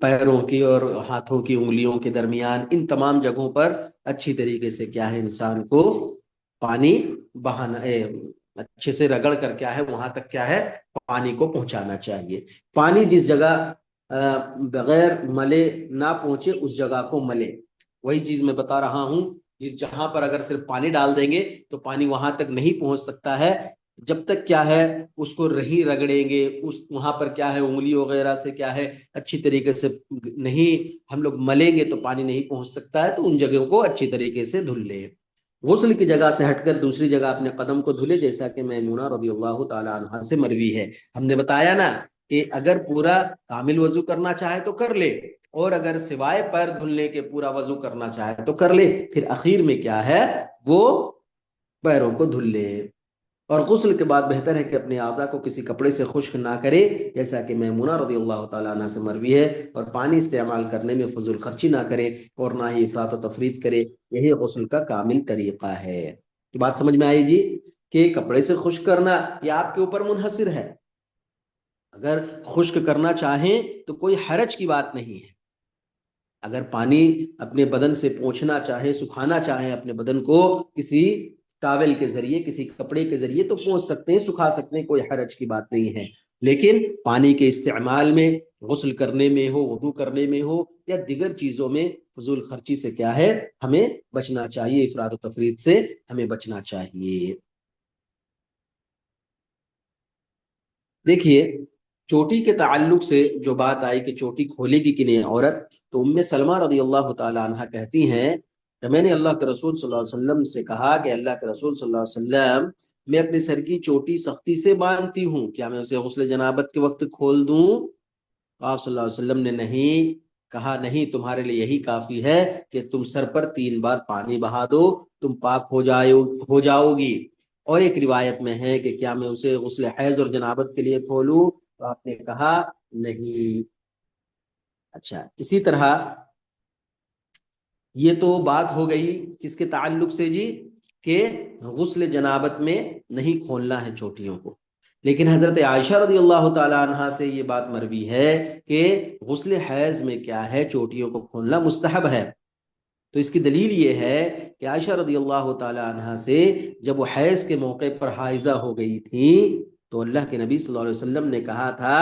پیروں کی اور ہاتھوں کی انگلیوں کے درمیان، ان تمام جگہوں پر اچھی طریقے سے کیا ہے انسان کو پانی بہانا، اچھے سے رگڑ کر کیا ہے وہاں تک کیا ہے پانی کو پہنچانا چاہیے۔ پانی جس جگہ بغیر ملے نہ پہنچے اس جگہ کو ملے، وہی چیز میں بتا رہا ہوں، جہاں پر اگر صرف پانی ڈال دیں گے تو پانی وہاں تک نہیں پہنچ سکتا ہے، جب تک کیا ہے اس کو رہی رگڑیں گے، وہاں پر کیا ہے انگلی وغیرہ سے کیا ہے اچھی طریقے سے نہیں ہم لوگ ملیں گے تو پانی نہیں پہنچ سکتا ہے۔ تو ان جگہوں کو اچھی طریقے سے دھل لے۔ غسل کی جگہ سے ہٹ کر دوسری جگہ اپنے قدم کو دھلے، جیسا کہ میمونہ رضی اللہ تعالی عنہا سے مروی ہے۔ ہم نے بتایا نا کہ اگر پورا کامل وضو کرنا چاہے تو کر لے، اور اگر سوائے پیر دھلنے کے پورا وضو کرنا چاہے تو کر لے، پھر اخیر میں کیا ہے وہ پیروں کو دھل لے۔ اور غسل کے بعد بہتر ہے کہ اپنے اعضاء کو کسی کپڑے سے خشک نہ کرے، جیسا کہ میمونہ رضی اللہ تعالیٰ عنہ سے مروی ہے، اور پانی استعمال کرنے میں فضول خرچی نہ کرے اور نہ ہی افراط و تفریط کرے، یہی غسل کا کامل طریقہ ہے۔ بات سمجھ میں آئی جی، کہ کپڑے سے خشک کرنا یہ آپ کے اوپر منحصر ہے، اگر خشک کرنا چاہیں تو کوئی حرج کی بات نہیں ہے۔ اگر پانی اپنے بدن سے پوچھنا چاہیں، سکھانا چاہیں اپنے بدن کو کسی ٹاول کے ذریعے، کسی کپڑے کے ذریعے، تو پوچھ سکتے ہیں، سکھا سکتے ہیں، کوئی حرج کی بات نہیں ہے۔ لیکن پانی کے استعمال میں، غسل کرنے میں ہو، وضو کرنے میں ہو، یا دیگر چیزوں میں فضول خرچی سے کیا ہے ہمیں بچنا چاہیے، افراط و تفریط سے ہمیں بچنا چاہیے۔ دیکھیے چوٹی کے تعلق سے جو بات آئی کہ چوٹی کھولے گی کہ نہیں عورت، تو ام سلمہ رضی اللہ تعالی عنہ کہتی ہیں کہ میں نے اللہ کے رسول صلی اللہ علیہ وسلم سے کہا کہ اللہ کے رسول صلی اللہ علیہ وسلم، میں اپنے سر کی چوٹی سختی سے باندھتی ہوں، کیا میں اسے غسل جنابت کے وقت کھول دوں؟ آپ صلی اللہ علیہ وسلم نے نہیں کہا، نہیں، تمہارے لیے یہی کافی ہے کہ تم سر پر 3 بار پانی بہا دو، تم پاک ہو جاؤ گی۔ اور ایک روایت میں ہے کہ کیا میں اسے غسل حیض اور جنابت کے لیے کھولوں؟ تو آپ نے کہا نہیں۔ اچھا، اسی طرح یہ تو بات ہو گئی کس کے تعلق سے جی، کہ غسل جنابت میں نہیں کھولنا ہے چوٹیوں کو. لیکن حضرت عائشہ رضی اللہ تعالی عنہا سے یہ بات مروی ہے کہ غسل حیض میں کیا ہے، چوٹیوں کو کھولنا مستحب ہے. تو اس کی دلیل یہ ہے کہ عائشہ رضی اللہ تعالی عنہا سے جب وہ حیض کے موقع پر حائضہ ہو گئی تھی تو اللہ کے نبی صلی اللہ علیہ وسلم نے کہا تھا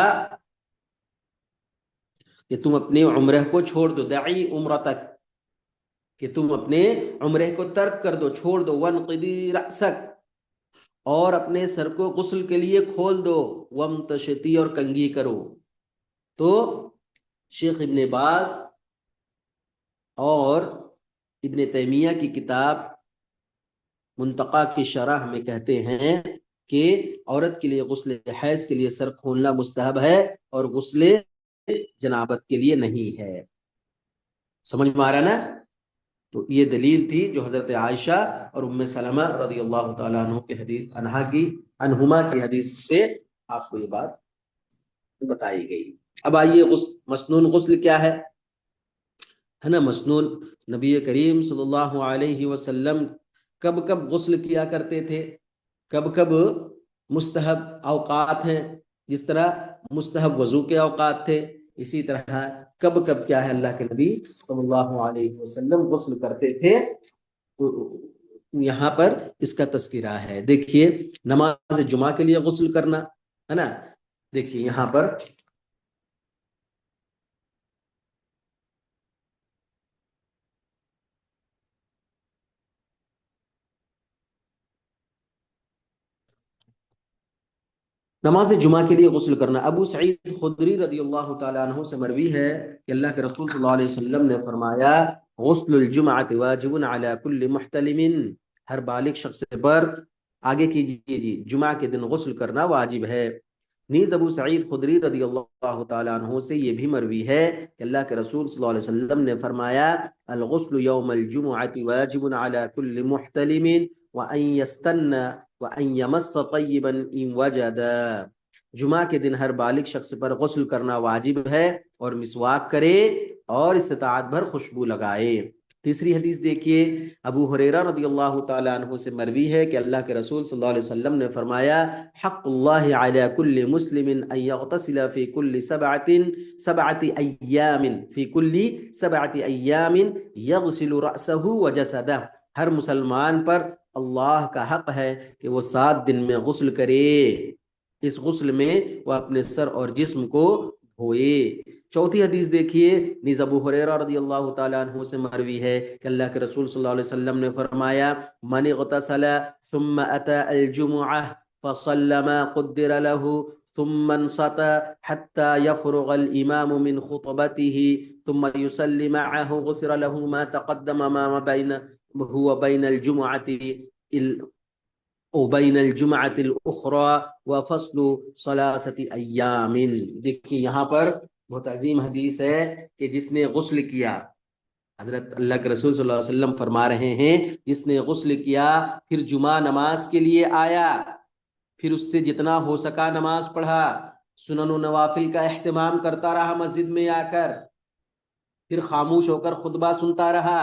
کہ تم اپنے عمرہ کو چھوڑ دو، دعی عمرتک، کہ تم اپنے عمرہ کو ترک کر دو، چھوڑ دو، وانقضی رأسک، اور اپنے سر کو غسل کے لیے کھول دو، وامتشطی، اور کنگھی کرو. تو شیخ ابن باز اور ابن تیمیہ کی کتاب منتقا کی شرح میں کہتے ہیں کہ عورت کے لیے غسل حیض کے لیے سر کھولنا مستحب ہے اور غسل جنابت کے لیے نہیں ہے. سمجھ میں آ رہا نا؟ تو یہ دلیل تھی جو حضرت عائشہ اور ام سلمہ رضی اللہ تعالیٰ عنہ کے حدیث عنہما کی حدیث سے آپ کو یہ بات بتائی گئی. اب آئیے مسنون غسل کیا ہے نا؟ مسنون نبی کریم صلی اللہ علیہ وسلم کب کب غسل کیا کرتے تھے، کب کب مستحب اوقات ہیں، جس طرح مستحب وضو کے اوقات تھے، اسی طرح کب کب کیا ہے اللہ کے نبی صلی اللہ علیہ وسلم غسل کرتے تھے. یہاں پر اس کا تذکرہ ہے. دیکھیے نماز جمعہ کے لیے غسل کرنا ہے نا، دیکھیے یہاں پر نماز جمعہ کے لیے غسل کرنا. ابو سعید خدری رضی اللہ تعالیٰ عنہ سے مروی ہے کہ اللہ کے رسول صلی اللہ علیہ وسلم نے فرمایا غسل الجمعۃ واجب علی کل محتلم، ہر بالغ شخص پر، آگے کیجیے جی، جمعہ کے دن غسل کرنا واجب ہے. نیز ابو سعید خدری رضی اللہ تعالیٰ عنہ سے یہ بھی مروی ہے کہ اللہ کے رسول صلی اللہ علیہ وسلم نے فرمایا الغسل یوم الجمعۃ واجب علی کل محتلم وان یستنى وان یمس طیبا ان وجد، جمعہ کے دن ہر بالغ شخص پر غسل کرنا واجب ہے اور مسواک کرے اور استطاعت بھر خوشبو لگائے. تیسری حدیث دیکھیے، ابو ہریرہ رضی اللہ تعالیٰ عنہ سے مروی ہے کہ اللہ کے رسول صلی اللہ علیہ وسلم نے فرمایا حق اللہ علی کل مسلم ان یغتسل فی کل سبعۃ ایام یغسل رأسہ وجسدہ، ہر مسلمان پر اللہ کا حق ہے کہ وہ 7 دن میں غسل کرے، اس غسل میں وہ اپنے سر اور جسم کو دھوئے. چوتھی حدیث دیکھیے، نیز ابو ہریرہ رضی اللہ تعالیٰ عنہ سے مروی ہے کہ اللہ کے رسول صلی اللہ علیہ وسلم نے فرمایا من اغتسل ثم اتى الجمعہ فصلى ما قدر له ثم انصت حتى يفرغ الامام من خطبته ثم يصلي معه غفر له ما تقدم ما بين هو بين الجمعة وبین الجمعۃ الاخری وفصل 3 ایام. دیکھیے یہاں پر بہت عظیم حدیث ہے کہ جس نے غسل کیا، حضرت اللہ کے رسول صلی اللہ علیہ وسلم فرما رہے ہیں جس نے غسل کیا پھر جمعہ نماز کے لیے آیا، پھر اس سے جتنا ہو سکا نماز پڑھا، سنن و نوافل کا اہتمام کرتا رہا مسجد میں آ کر، پھر خاموش ہو کر خطبہ سنتا رہا،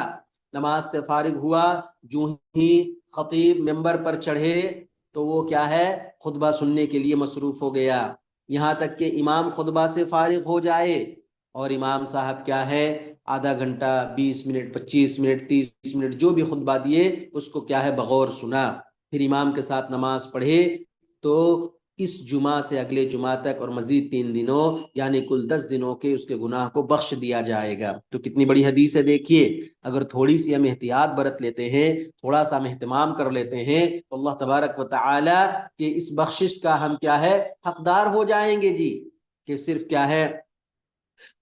نماز سے فارغ ہوا، جو ہی خطیب ممبر پر چڑھے تو وہ کیا ہے خطبہ سننے کے لیے مصروف ہو گیا، یہاں تک کہ امام خطبہ سے فارغ ہو جائے، اور امام صاحب کیا ہے آدھا گھنٹہ 20 منٹ 25 منٹ 30 منٹ جو بھی خطبہ دیے اس کو کیا ہے بغور سنا، پھر امام کے ساتھ نماز پڑھے، تو اس جمعہ سے اگلے جمعہ تک اور مزید 3 دنوں یعنی کل 10 دنوں کے اس کے گناہ کو بخش دیا جائے گا. تو کتنی بڑی حدیث ہے. دیکھیے اگر تھوڑی سی ہم احتیاط برت لیتے ہیں، تھوڑا سا ہم اہتمام کر لیتے ہیں تو اللہ تبارک و تعالی کہ اس بخشش کا ہم کیا ہے حقدار ہو جائیں گے جی، کہ صرف کیا ہے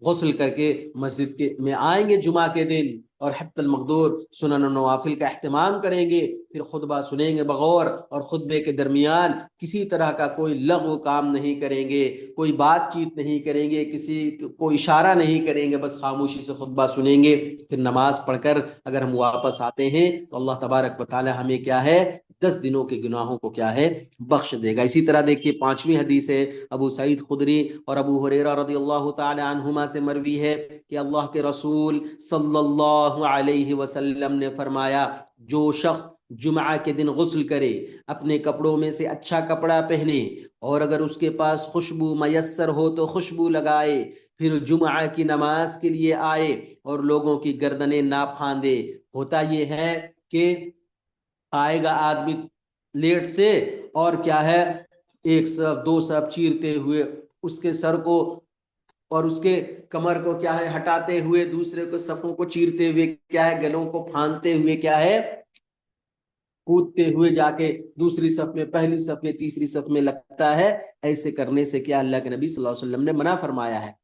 غسل کر کے مسجد میں آئیں گے جمعہ کے دن اور حتی المقدور سنن و نوافل کا اہتمام کریں گے، پھر خطبہ سنیں گے بغور، اور خطبے کے درمیان کسی طرح کا کوئی لغو کام نہیں کریں گے، کوئی بات چیت نہیں کریں گے، کسی کو اشارہ نہیں کریں گے، بس خاموشی سے خطبہ سنیں گے۔ پھر نماز پڑھ کر اگر ہم واپس آتے ہیں تو اللہ تبارک و تعالی ہمیں کیا ہے 10 دنوں کے گناہوں کو کیا ہے بخش دے گا۔ اسی طرح دیکھیے 5ویں حدیث ہے ابو سعید خدری اور ابو ہریرہ رضی اللہ تعالی عنہما سے مروی ہے کہ اللہ کے رسول صلی اللہ علیہ وسلم نے فرمایا، جو شخص جمعہ کے دن غسل کرے، اپنے کپڑوں میں سے اچھا کپڑا پہنے، اور اگر اس کے پاس خوشبو میسر ہو تو خوشبو لگائے، پھر جمعہ کی نماز کے لیے آئے اور لوگوں کی گردنیں نہ پھاندے۔ ہوتا یہ ہے کہ آئے گا آدمی لیٹ سے اور کیا ہے ایک صف دو صف چیرتے ہوئے اس کے سر کو اور اس کے کمر کو کیا ہے ہٹاتے ہوئے، دوسرے کو صفوں کو چیرتے ہوئے کیا ہے گلوں کو پھاندتے ہوئے کیا ہے کودتے ہوئے جا کے دوسری صف میں، پہلی صف میں، تیسری صف میں لگتا ہے۔ ایسے کرنے سے کیا اللہ کے نبی صلی اللہ علیہ وسلم نے منع فرمایا ہے۔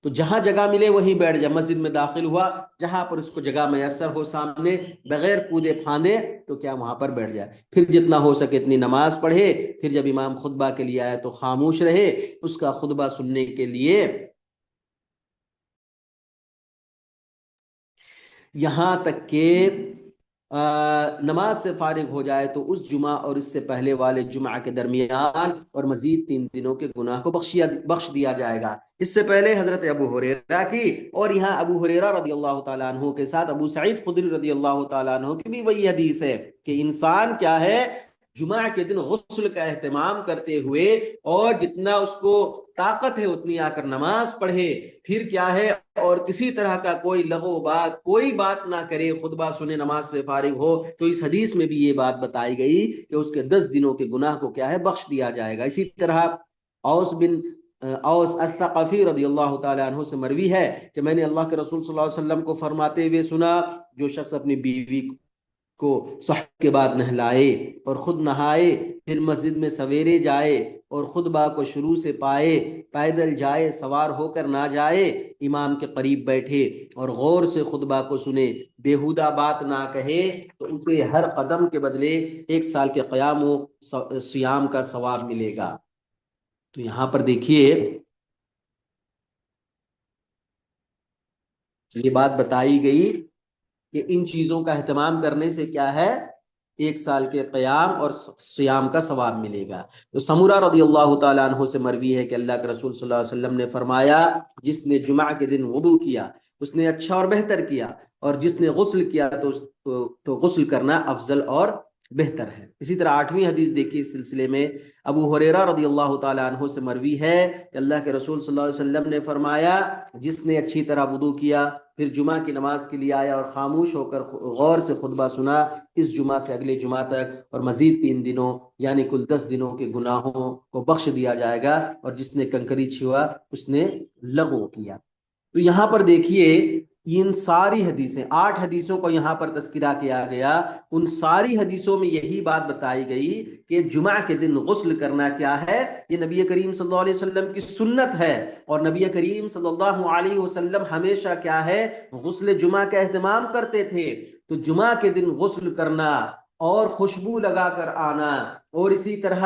تو جہاں جگہ ملے وہیں بیٹھ جائے، مسجد میں داخل ہوا جہاں پر اس کو جگہ میسر ہو سامنے، بغیر کودے پھاندے تو کیا وہاں پر بیٹھ جائے، پھر جتنا ہو سکے اتنی نماز پڑھے، پھر جب امام خطبہ کے لیے آئے تو خاموش رہے، اس کا خطبہ سننے کے لیے یہاں تک کہ نماز سے فارغ ہو جائے تو اس جمعہ اور اس سے پہلے والے جمعہ کے درمیان اور مزید 3 دنوں کے گناہ کو بخش دیا جائے گا۔ اس سے پہلے حضرت ابو ہریرہ کی، اور یہاں ابو ہریرہ رضی اللہ تعالیٰ عنہ کے ساتھ ابو سعید خدری رضی اللہ تعالیٰ عنہ کی بھی وہی حدیث ہے کہ انسان کیا ہے جمعہ کے دن غسل کا اہتمام کرتے ہوئے اور جتنا اس کو طاقت ہے اتنی آ کر نماز پڑھے، پھر کیا ہے اور کسی طرح کا کوئی لغو بات، کوئی بات نہ کرے، خطبہ سنے، نماز سے فارغ ہو۔ تو اس حدیث میں بھی یہ بات بتائی گئی کہ اس کے 10 دنوں کے گناہ کو کیا ہے بخش دیا جائے گا۔ اسی طرح اوس الثقفی رضی اللہ تعالی عنہ سے مروی ہے کہ میں نے اللہ کے رسول صلی اللہ علیہ وسلم کو فرماتے ہوئے سنا، جو شخص اپنی بیوی کو صحب کے بعد نہلائے اور خود نہائے، پھر مسجد میں سویرے جائے اور خطبہ کو شروع سے پائے، پیدل جائے، سوار ہو کر نہ جائے، امام کے قریب بیٹھے اور غور سے خطبہ کو سنے، بیہودہ بات نہ کہے، تو اسے ہر قدم کے بدلے 1 سال کے قیام و صیام کا ثواب ملے گا۔ تو یہاں پر دیکھیے یہ بات بتائی گئی کہ ان چیزوں کا اہتمام کرنے سے کیا ہے 1 سال کے قیام اور صیام کا ثواب ملے گا۔ تو سمورہ رضی اللہ تعالیٰ عنہ سے مروی ہے کہ اللہ کے رسول صلی اللہ علیہ وسلم نے فرمایا، جس نے جمعہ کے دن وضو کیا اس نے اچھا اور بہتر کیا، اور جس نے غسل کیا تو غسل کرنا افضل اور بہتر ہے۔ اسی طرح 8ویں حدیث دیکھیے اس سلسلے میں ابو ہریرہ رضی اللہ تعالیٰ عنہ سے مروی ہے کہ اللہ کے رسول صلی اللہ علیہ وسلم نے فرمایا، جس نے اچھی طرح وضو کیا، پھر جمعہ کی نماز کے لیے آیا اور خاموش ہو کر غور سے خطبہ سنا، اس جمعہ سے اگلے جمعہ تک اور مزید 3 دنوں یعنی کل 10 دنوں کے گناہوں کو بخش دیا جائے گا، اور جس نے کنکری چھوا اس نے لغو کیا۔ تو یہاں پر دیکھیے ان ساری حدیثیں 8 حدیثوں کو یہاں پر تذکرہ کیا گیا، ان ساری حدیثوں میں یہی بات بتائی گئی کہ جمعہ کے دن غسل کرنا کیا ہے، یہ نبی کریم صلی اللہ علیہ وسلم کی سنت ہے، اور نبی کریم صلی اللہ علیہ وسلم ہمیشہ کیا ہے غسل جمعہ کا اہتمام کرتے تھے۔ تو جمعہ کے دن غسل کرنا اور خوشبو لگا کر آنا، اور اسی طرح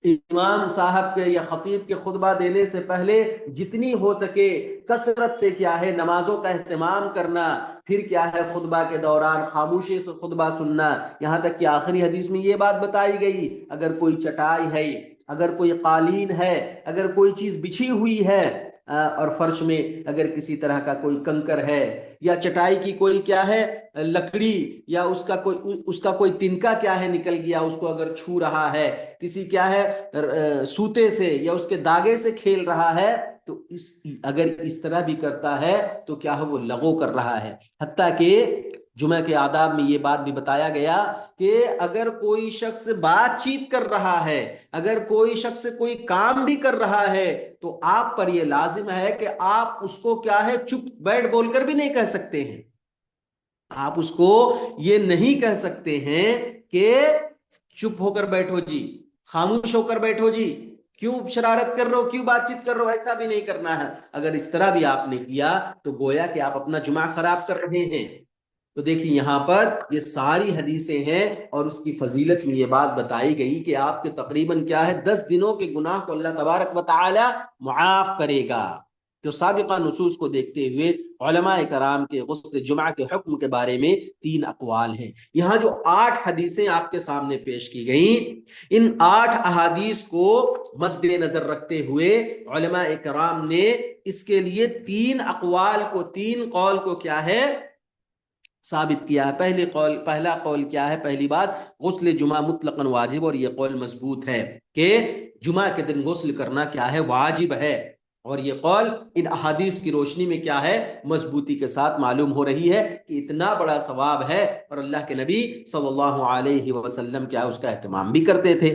امام صاحب کے یا خطیب کے خطبہ دینے سے پہلے جتنی ہو سکے کثرت سے کیا ہے نمازوں کا اہتمام کرنا، پھر کیا ہے خطبہ کے دوران خاموشی سے خطبہ سننا، یہاں تک کہ آخری حدیث میں یہ بات بتائی گئی اگر کوئی چٹائی ہے، اگر کوئی قالین ہے، اگر کوئی چیز بچھی ہوئی ہے اور فرش میں اگر کسی طرح کا کوئی کنکر ہے یا چٹائی کی کوئی کیا ہے لکڑی یا اس کا کوئی تنکا کیا ہے نکل گیا، اس کو اگر چھو رہا ہے، کسی کیا ہے سوتے سے یا اس کے داغے سے کھیل رہا ہے، تو اگر اس طرح بھی کرتا ہے تو کیا ہے وہ لغو کر رہا ہے۔ حتیٰ کہ جمعہ کے آداب میں یہ بات بھی بتایا گیا کہ اگر کوئی شخص بات چیت کر رہا ہے، اگر کوئی شخص کوئی کام بھی کر رہا ہے، تو آپ پر یہ لازم ہے کہ آپ اس کو کیا ہے چپ بیٹھ بول کر بھی نہیں کہہ سکتے ہیں، آپ اس کو یہ نہیں کہہ سکتے ہیں کہ چپ ہو کر بیٹھو جی، خاموش ہو کر بیٹھو جی، کیوں شرارت کر رہے ہو, کیوں بات چیت کر رہے ہو, ایسا بھی نہیں کرنا ہے. اگر اس طرح بھی آپ نے کیا تو گویا کہ آپ اپنا جمعہ خراب کر رہے ہیں. تو دیکھیں یہاں پر یہ ساری حدیثیں ہیں اور اس کی فضیلت میں یہ بات بتائی گئی کہ آپ کے تقریباً کیا ہے 10 دنوں کے گناہ کو اللہ تبارک و تعالی معاف کرے گا. تو سابقہ نصوص کو دیکھتے ہوئے علماء کرام کے غسل جمعہ کے حکم کے بارے میں 3 اقوال ہیں. یہاں جو 8 حدیثیں آپ کے سامنے پیش کی گئیں, ان 8 احادیث کو مد نظر رکھتے ہوئے علماء کرام نے اس کے لیے 3 اقوال کو, 3 قول کو کیا ہے ثابت کیا ہے. پہلا قول کیا ہے؟ پہلی بات, غسل جمعہ مطلقاً واجب, اور یہ قول مضبوط ہے کہ جمعہ کے دن غسل کرنا کیا ہے واجب ہے, اور یہ قول ان احادیث کی روشنی میں کیا ہے مضبوطی کے ساتھ معلوم ہو رہی ہے کہ اتنا بڑا ثواب ہے اور اللہ کے نبی صلی اللہ علیہ وسلم کیا اس کا اہتمام بھی کرتے تھے.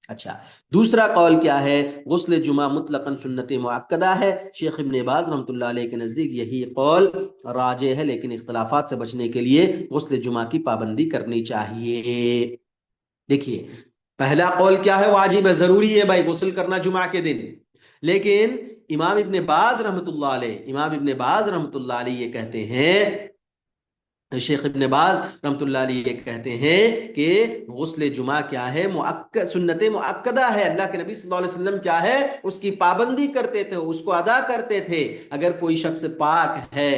اچھا, دوسرا قول کیا ہے؟ غسل جمعہ مطلقاً سنت مؤکدہ ہے. شیخ ابن باز رحمۃ اللہ علیہ کے نزدیک یہی قول راجح ہے, لیکن اختلافات سے بچنے کے لیے غسل جمعہ کی پابندی کرنی چاہیے. دیکھیے پہلا قول کیا ہے؟ واجب ہے, ضروری ہے بھائی غسل کرنا جمعہ کے دن. لیکن امام ابن باز رحمۃ اللہ علیہ یہ کہتے ہیں, شیخ ابن باز رحمۃ اللہ علیہ یہ کہتے ہیں کہ غسل جمعہ کیا ہے سنت مؤکدہ ہے. اللہ کے نبی صلی اللہ علیہ وسلم کیا ہے اس کی پابندی کرتے تھے, اس کو ادا کرتے تھے. اگر کوئی شخص پاک ہے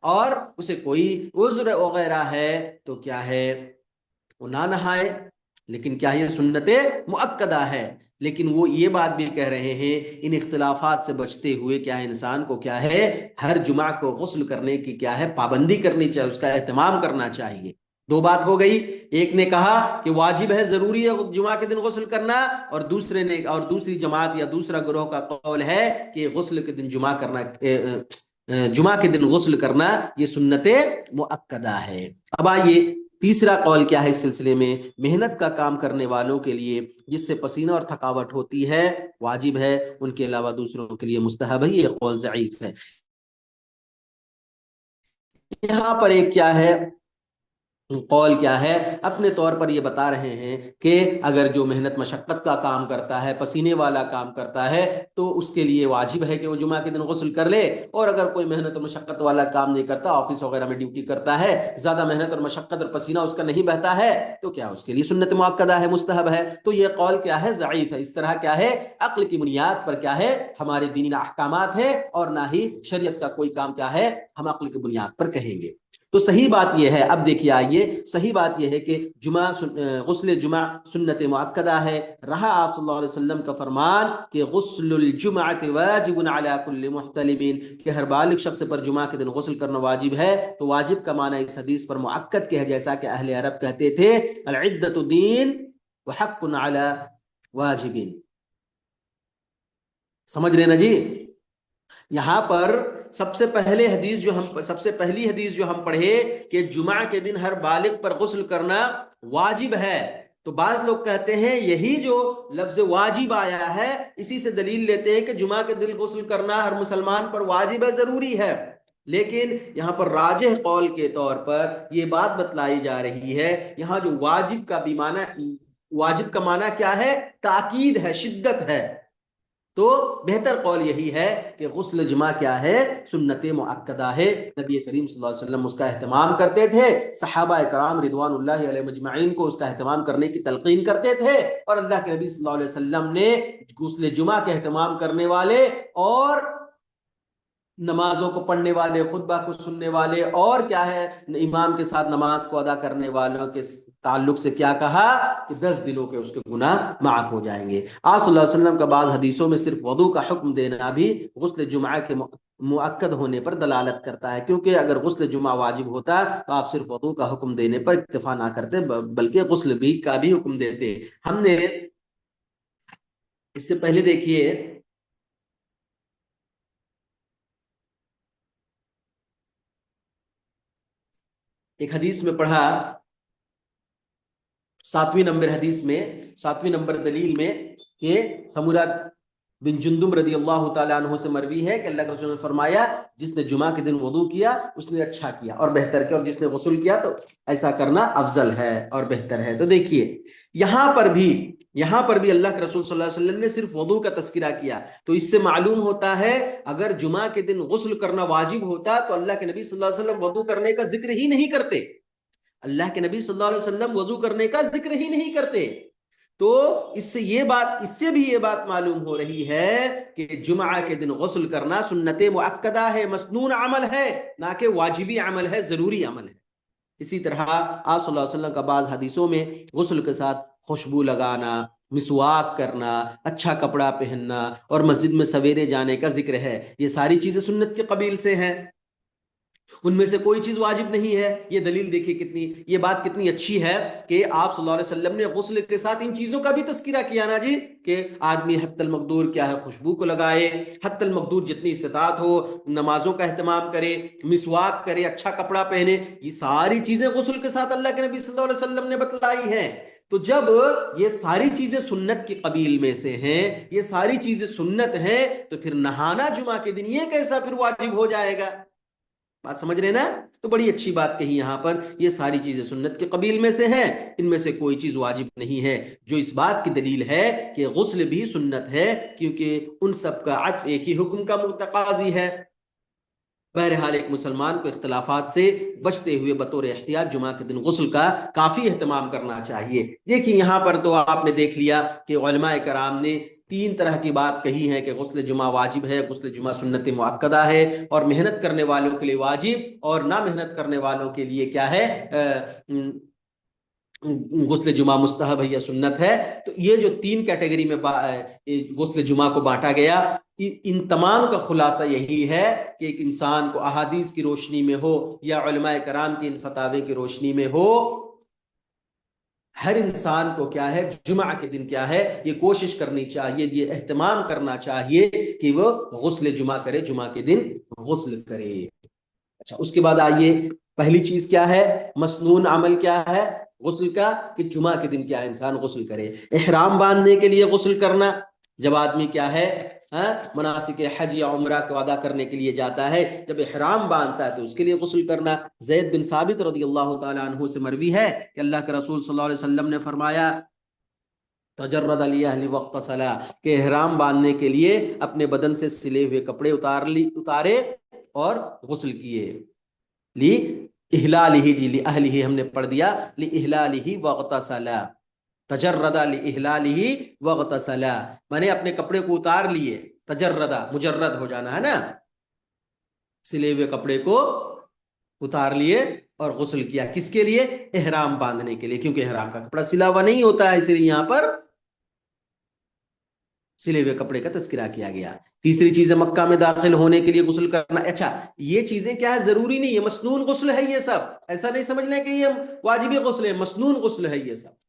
اور اسے کوئی عذر وغیرہ ہے تو کیا ہے وہ نہ نہائے, لیکن کیا یہ سنت مؤکدہ ہے. لیکن وہ یہ بات بھی کہہ رہے ہیں ان اختلافات سے بچتے ہوئے کیا انسان کو کیا ہے ہر جمعہ کو غسل کرنے کی کیا ہے پابندی کرنی چاہیے, اس کا اہتمام کرنا چاہیے. 2 بات ہو گئی, ایک نے کہا کہ واجب ہے, ضروری ہے جمعہ کے دن غسل کرنا, اور دوسری جماعت یا دوسرا گروہ کا قول ہے کہ غسل کے دن جمعہ کے دن غسل کرنا یہ سنت مؤکدہ ہے. اب آئیے تیسرا قول کیا ہے اس سلسلے میں؟ محنت کا کام کرنے والوں کے لیے جس سے پسینہ اور تھکاوٹ ہوتی ہے واجب ہے, ان کے علاوہ دوسروں کے لیے مستحب ہے. یہ قول ضعیف ہے. یہاں پر ایک کیا ہے قول کیا ہے, اپنے طور پر یہ بتا رہے ہیں کہ اگر جو محنت مشقت کا کام کرتا ہے, پسینے والا کام کرتا ہے, تو اس کے لیے واجب ہے کہ وہ جمعہ کے دن غسل کر لے. اور اگر کوئی محنت اور مشقت والا کام نہیں کرتا, آفس وغیرہ میں ڈیوٹی کرتا ہے, زیادہ محنت اور مشقت اور پسینہ اس کا نہیں بہتا ہے, تو کیا اس کے لیے سنت مؤکدہ ہے, مستحب ہے. تو یہ قول کیا ہے ضعیف ہے. اس طرح کیا ہے عقل کی بنیاد پر کیا ہے ہمارے دینی احکامات ہے, اور نہ ہی شریعت کا کوئی کام کیا ہے ہم عقل کی بنیاد پر کہیں گے. تو صحیح بات یہ ہے, اب دیکھیے آئیے, صحیح بات یہ ہے کہ غسل جمعہ سنت مؤکدہ ہے. رہا آپ صلی اللہ علیہ وسلم کا فرمان کہ غسل الجمعۃ واجب علی کل محتلم, کہ ہر بالغ شخص پر جمعہ کے دن غسل کرنا واجب ہے. تو واجب کا معنی اس حدیث پر مؤکد کے ہے, جیسا کہ اہل عرب کہتے تھے العدۃ دین وحق علی واجب. سمجھ رہے نا جی؟ یہاں پر سب سے پہلی حدیث جو ہم پڑھے کہ جمعہ کے دن ہر بالغ پر غسل کرنا واجب ہے, تو بعض لوگ کہتے ہیں یہی جو لفظ واجب آیا ہے اسی سے دلیل لیتے ہیں کہ جمعہ کے دن غسل کرنا ہر مسلمان پر واجب ہے, ضروری ہے. لیکن یہاں پر راجح قول کے طور پر یہ بات بتلائی جا رہی ہے, یہاں جو واجب کا معنی کیا ہے؟ تاکید ہے, شدت ہے. تو بہتر قول یہی ہے کہ غسل جمعہ کیا ہے سنت مؤکدہ ہے. نبی کریم صلی اللہ علیہ وسلم اس کا اہتمام کرتے تھے, صحابہ کرام رضوان اللہ علیہ مجمعین کو اس کا اہتمام کرنے کی تلقین کرتے تھے, اور اللہ کے نبی صلی اللہ علیہ وسلم نے غسل جمعہ کے اہتمام کرنے والے اور نمازوں کو پڑھنے والے, خطبہ کو سننے والے, اور کیا ہے امام کے ساتھ نماز کو ادا کرنے والوں کے تعلق سے کیا کہا کہ 10 دنوں کے اس کے گناہ معاف ہو جائیں گے. آپ صلی اللہ علیہ وسلم کا بعض حدیثوں میں صرف وضو کا حکم دینا بھی غسل جمعہ کے مؤکد ہونے پر دلالت کرتا ہے, کیونکہ اگر غسل جمعہ واجب ہوتا تو آپ صرف وضو کا حکم دینے پر اکتفا نہ کرتے بلکہ غسل کا بھی حکم دیتے. ہم نے اس سے پہلے دیکھیے ایک حدیث میں پڑھا 7ویں نمبر حدیث میں 7ویں نمبر دلیل میں کہ سمورہ بن جندب رضی اللہ تعالیٰ عنہ سے مروی ہے کہ اللہ کے رسول نے فرمایا جس نے جمعہ کے دن وضو کیا اس نے اچھا کیا اور بہتر کیا، اور جس نے غسل کیا تو ایسا کرنا افضل ہے اور بہتر ہے۔ تو دیکھیے یہاں پر بھی اللہ کے رسول صلی اللہ علیہ وسلم نے صرف وضو کا تذکرہ کیا، تو اس سے معلوم ہوتا ہے اگر جمعہ کے دن غسل کرنا واجب ہوتا تو اللہ کے نبی صلی اللہ علیہ وسلم وضو کرنے کا ذکر ہی نہیں کرتے، اللہ کے نبی صلی اللہ علیہ وسلم وضو کرنے کا ذکر ہی نہیں کرتے۔ تو اس سے بھی یہ بات معلوم ہو رہی ہے کہ جمعہ کے دن غسل کرنا سنت مؤکدہ ہے، مسنون عمل ہے، نہ کہ واجبی عمل ہے، ضروری عمل ہے۔ اسی طرح آپ صلی اللہ علیہ وسلم کا بعض حدیثوں میں غسل کے ساتھ خوشبو لگانا، مسواک کرنا، اچھا کپڑا پہننا اور مسجد میں سویرے جانے کا ذکر ہے، یہ ساری چیزیں سنت کے قبیل سے ہیں، ان میں سے کوئی چیز واجب نہیں ہے۔ یہ دلیل دیکھیے یہ بات کتنی اچھی ہے کہ آپ صلی اللہ علیہ وسلم نے غسل کے ساتھ ان چیزوں کا بھی تذکرہ کیا نا جی، کہ آدمی حت المقدور کیا ہے خوشبو کو لگائے، حت المقدور جتنی استطاعت ہو نمازوں کا اہتمام کرے، مسواک کرے، اچھا کپڑا پہنے، یہ ساری چیزیں غسل کے ساتھ اللہ کے نبی صلی اللہ علیہ وسلم نے بتلائی ہیں۔ تو جب یہ ساری چیزیں سنت کی قبیل میں سے ہیں، یہ ساری چیزیں سنت ہیں، تو پھر نہانا جمعہ کے دن یہ کیسا پھر واجب ہو جائے گا؟ بات سمجھ رہے نا؟ تو بڑی اچھی بات کہی یہاں پر، یہ ساری چیزیں سنت کے قبیل میں سے ہیں، ان میں سے کوئی چیز واجب نہیں ہے، جو اس بات کی دلیل ہے کہ غسل بھی سنت ہے، کیونکہ ان سب کا عطف ایک ہی حکم کا متقاضی ہے۔ بہرحال ایک مسلمان کو اختلافات سے بچتے ہوئے بطور احتیاط جمعہ کے دن غسل کا کافی اہتمام کرنا چاہیے۔ دیکھیں یہاں پر تو آپ نے دیکھ لیا کہ علماء کرام نے 3 طرح کی بات کہی ہے کہ غسل جمعہ واجب ہے، غسل جمعہ سنت مؤکدہ ہے، اور محنت کرنے والوں کے لیے واجب اور نہ محنت کرنے والوں کے لیے کیا ہے، غسل جمعہ مستحب ہے یا سنت ہے۔ تو یہ جو 3 کیٹیگری میں غسل جمعہ کو بانٹا گیا، ان تمام کا خلاصہ یہی ہے کہ ایک انسان کو احادیث کی روشنی میں ہو یا علماء کرام کی ان فتاوی کی روشنی میں ہو، ہر انسان کو کیا ہے جمعہ کے دن کیا ہے یہ کوشش کرنی چاہیے، یہ اہتمام کرنا چاہیے کہ وہ غسل جمعہ کرے، جمعہ کے دن غسل کرے۔ اچھا، اس کے بعد آئیے پہلی چیز کیا ہے، مسنون عمل کیا ہے غسل کا، کہ جمعہ کے دن کیا انسان غسل کرے۔ احرام باندھنے کے لیے غسل کرنا، جب آدمی کیا ہے مناسک حج یا عمرہ کو ادا کرنے کے لیے جاتا ہے، جب احرام باندھتا ہے تو اس کے لیے غسل کرنا۔ زید بن ثابت رضی اللہ تعالیٰ عنہ سے مروی ہے کہ اللہ کے رسول صلی اللہ علیہ وسلم نے فرمایا تجرد علی اہل وقت صلاح، کہ احرام باندھنے کے لیے اپنے بدن سے سلے ہوئے کپڑے اتارے اور غسل کیے۔ لی احلالہ، جی لی اہلہ ہم نے پڑھ دیا، لی احلالہ واغتسل، تجرد لی احلالہ واغتسل، میں نے اپنے کپڑے کو اتار لیے، تجردہ مجرد ہو جانا ہے نا، سلے ہوئے کپڑے کو اتار لیے اور غسل کیا، کس کے لیے؟ احرام باندھنے کے لیے، کیونکہ احرام کا کپڑا سلا ہوا نہیں ہوتا ہے، اسی لیے یہاں پر سلے ہوئے کپڑے کا تذکرہ کیا گیا۔ تیسری چیز ہے مکہ میں داخل ہونے کے لیے غسل کرنا۔ اچھا، یہ چیزیں کیا ہے ضروری نہیں ہے، مسنون غسل ہے یہ سب، ایسا نہیں سمجھ لیں کہ یہ واجبی غسل ہے، مسنون غسل ہے یہ سب۔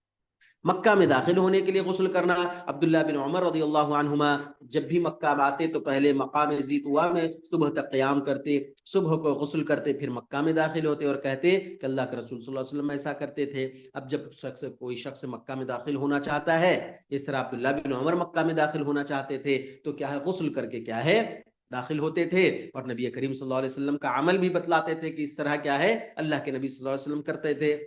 مکہ میں داخل ہونے کے لیے غسل کرنا، عبداللہ بن عمر رضی اللہ عنہما جب بھی مکہ آتے تو پہلے مقام ذی طویٰ میں صبح تک قیام کرتے، صبح کو غسل کرتے، پھر مکہ میں داخل ہوتے اور کہتے کہ اللہ کے رسول صلی اللہ علیہ وسلم ایسا کرتے تھے۔ اب جب کوئی شخص مکہ میں داخل ہونا چاہتا ہے، اس طرح عبداللہ بن عمر مکہ میں داخل ہونا چاہتے تھے، تو کیا ہے غسل کر کے کیا ہے داخل ہوتے تھے، اور نبی کریم صلی اللہ علیہ وسلم کا عمل بھی بتلاتے تھے کہ اس طرح کیا ہے اللہ کے نبی صلی اللہ علیہ وسلم کرتے تھے۔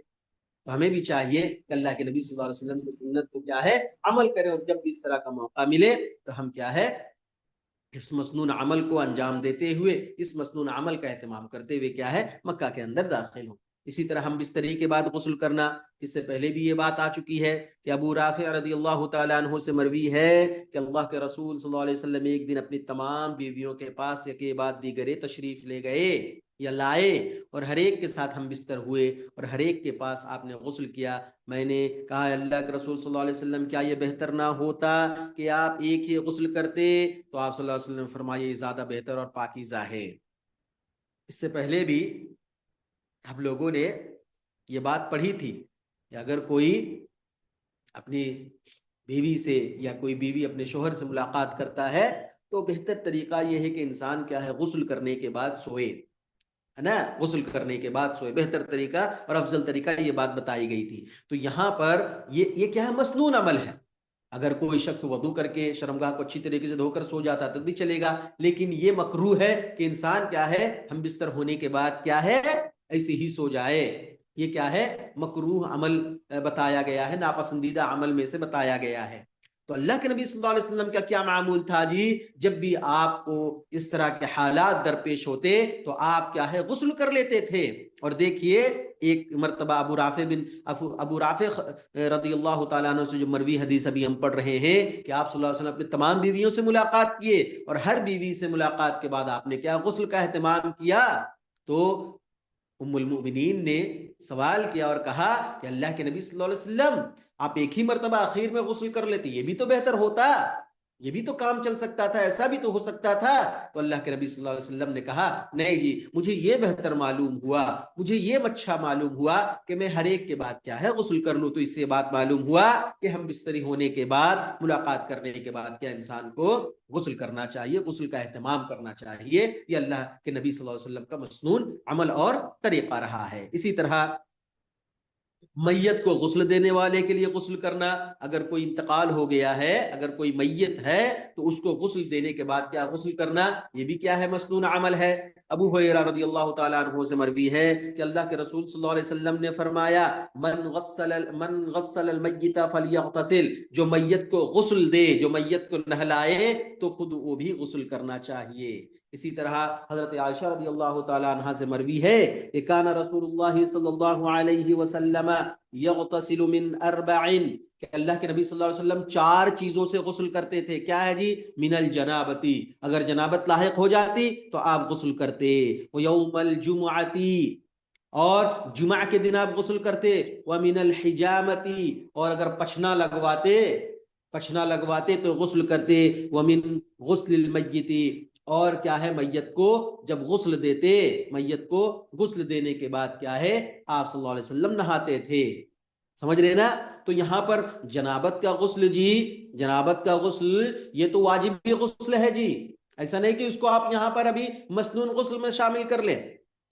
تو ہمیں بھی چاہیے کہ اللہ کے نبی صلی اللہ علیہ وسلم کی سنت کو کیا ہے عمل کریں، اور جب بھی اس طرح کا موقع ملے تو ہم کیا ہے اس مسنون عمل کو انجام دیتے ہوئے، اس مسنون عمل کا اہتمام کرتے ہوئے کیا ہے مکہ کے اندر داخل ہوں۔ اسی طرح ہم بستری کے بعد غسل کرنا، اس سے پہلے بھی یہ بات آ چکی ہے کہ ابو رافع رضی اللہ تعالیٰ عنہ سے مروی ہے کہ اللہ کے رسول صلی اللہ علیہ وسلم ایک دن اپنی تمام بیویوں کے پاس یکے بعد دیگرے تشریف لے گئے یا لائے، اور ہر ایک کے ساتھ ہم بستر ہوئے اور ہر ایک کے پاس آپ نے غسل کیا۔ میں نے کہا اللہ کے رسول صلی اللہ علیہ وسلم کیا یہ بہتر نہ ہوتا کہ آپ ایک ہی غسل کرتے؟ تو آپ صلی اللہ علیہ وسلم نے فرمایا یہ زیادہ بہتر اور پاکیزہ ہے۔ اس سے پہلے بھی ہم لوگوں نے یہ بات پڑھی تھی کہ اگر کوئی اپنی بیوی سے یا کوئی بیوی اپنے شوہر سے ملاقات کرتا ہے تو بہتر طریقہ یہ ہے کہ انسان کیا ہے غسل کرنے کے بعد سوئے، ہے نا، غسل کرنے کے بعد سوئے، بہتر طریقہ اور افضل طریقہ یہ بات بتائی گئی تھی۔ تو یہاں پر یہ کیا ہے مسنون عمل ہے، اگر کوئی شخص وضو کر کے شرمگاہ کو اچھی طریقے سے دھو کر سو جاتا تو بھی چلے گا، لیکن یہ مکروہ ہے کہ انسان کیا ہے ہم بستر ہونے کے بعد کیا ہے ایسے ہی سو جائے. یہ کیا ہے مکروہ عمل بتایا گیا ہے، ناپسندیدہ عمل میں سے بتایا گیا ہے. تو اللہ کے نبی صلی اللہ علیہ وسلم کا کیا معمول تھا جی؟ جب بھی آپ کو اس طرح کے حالات درپیش ہوتے تو آپ کیا ہے غسل کر لیتے تھے. اور دیکھیے ایک مرتبہ ابو رافع رضی اللہ تعالیٰ عنہ سے جو مروی حدیث ابھی ہم پڑھ رہے ہیں کہ آپ صلی اللہ علیہ وسلم اپنے تمام بیویوں سے ملاقات کیے، اور ہر بیوی سے ملاقات کے بعد آپ نے کیا غسل کا اہتمام کیا. تو ام المؤمنین نے سوال کیا اور کہا کہ اللہ کے نبی صلی اللہ علیہ وسلم آپ ایک ہی مرتبہ اخیر میں غسل کر لیتے، یہ بھی تو بہتر ہوتا، یہ بھی تو کام چل سکتا تھا، ایسا بھی تو ہو سکتا تھا. تو اللہ کے نبی صلی اللہ علیہ وسلم نے کہا نہیں جی، مجھے یہ بہتر معلوم ہوا، مجھے یہ اچھا معلوم ہوا کہ میں ہر ایک کے بعد کیا ہے غسل کر لوں. تو اس سے بات معلوم ہوا کہ ہم بستری ہونے کے بعد ملاقات کرنے کے بعد کیا انسان کو غسل کرنا چاہیے، غسل کا اہتمام کرنا چاہیے. یہ اللہ کے نبی صلی اللہ علیہ وسلم کا مسنون عمل اور طریقہ رہا ہے. اسی طرح میت کو غسل دینے والے کے لیے غسل کرنا، اگر کوئی انتقال ہو گیا ہے، اگر کوئی میت ہے تو اس کو غسل دینے کے بعد کیا غسل کرنا، یہ بھی کیا ہے مسنون عمل ہے. ابو ہریرہ رضی اللہ تعالیٰ عنہ سے مروی ہے کہ اللہ کے رسول صلی اللہ علیہ وسلم نے فرمایا من غسل المیت فلیغتسل، جو میت کو غسل دے، جو میت کو نہلائے تو خود وہ بھی غسل کرنا چاہیے. اسی طرح حضرت عائشہ رضی اللہ تعالیٰ عنہ سے مروی ہے کہ کان رسول اللہ صلی اللہ علیہ وسلم یغتسل من اربع، کہ اللہ کے نبی صلی اللہ علیہ وسلم 4 چیزوں سے غسل کرتے تھے. کیا ہے جی؟ من الجنابتی، اگر جنابت لاحق ہو جاتی تو آپ غسل کرتے، ویوم الجمعتی، اور جمعہ کے دن آپ غسل کرتے، ومن الحجامتی، اور اگر پچھنا لگواتے تو غسل کرتے، ومن غسل المیتی، اور کیا ہے میت کو جب غسل دیتے، میت کو غسل دینے کے بعد کیا ہے آپ صلی اللہ علیہ وسلم نہاتے تھے. سمجھ رہے نا؟ تو یہاں پر جنابت کا غسل جی، جنابت کا غسل یہ تو واجبی غسل ہے جی، ایسا نہیں کہ اس کو آپ یہاں پر ابھی مسنون غسل میں شامل کر لیں.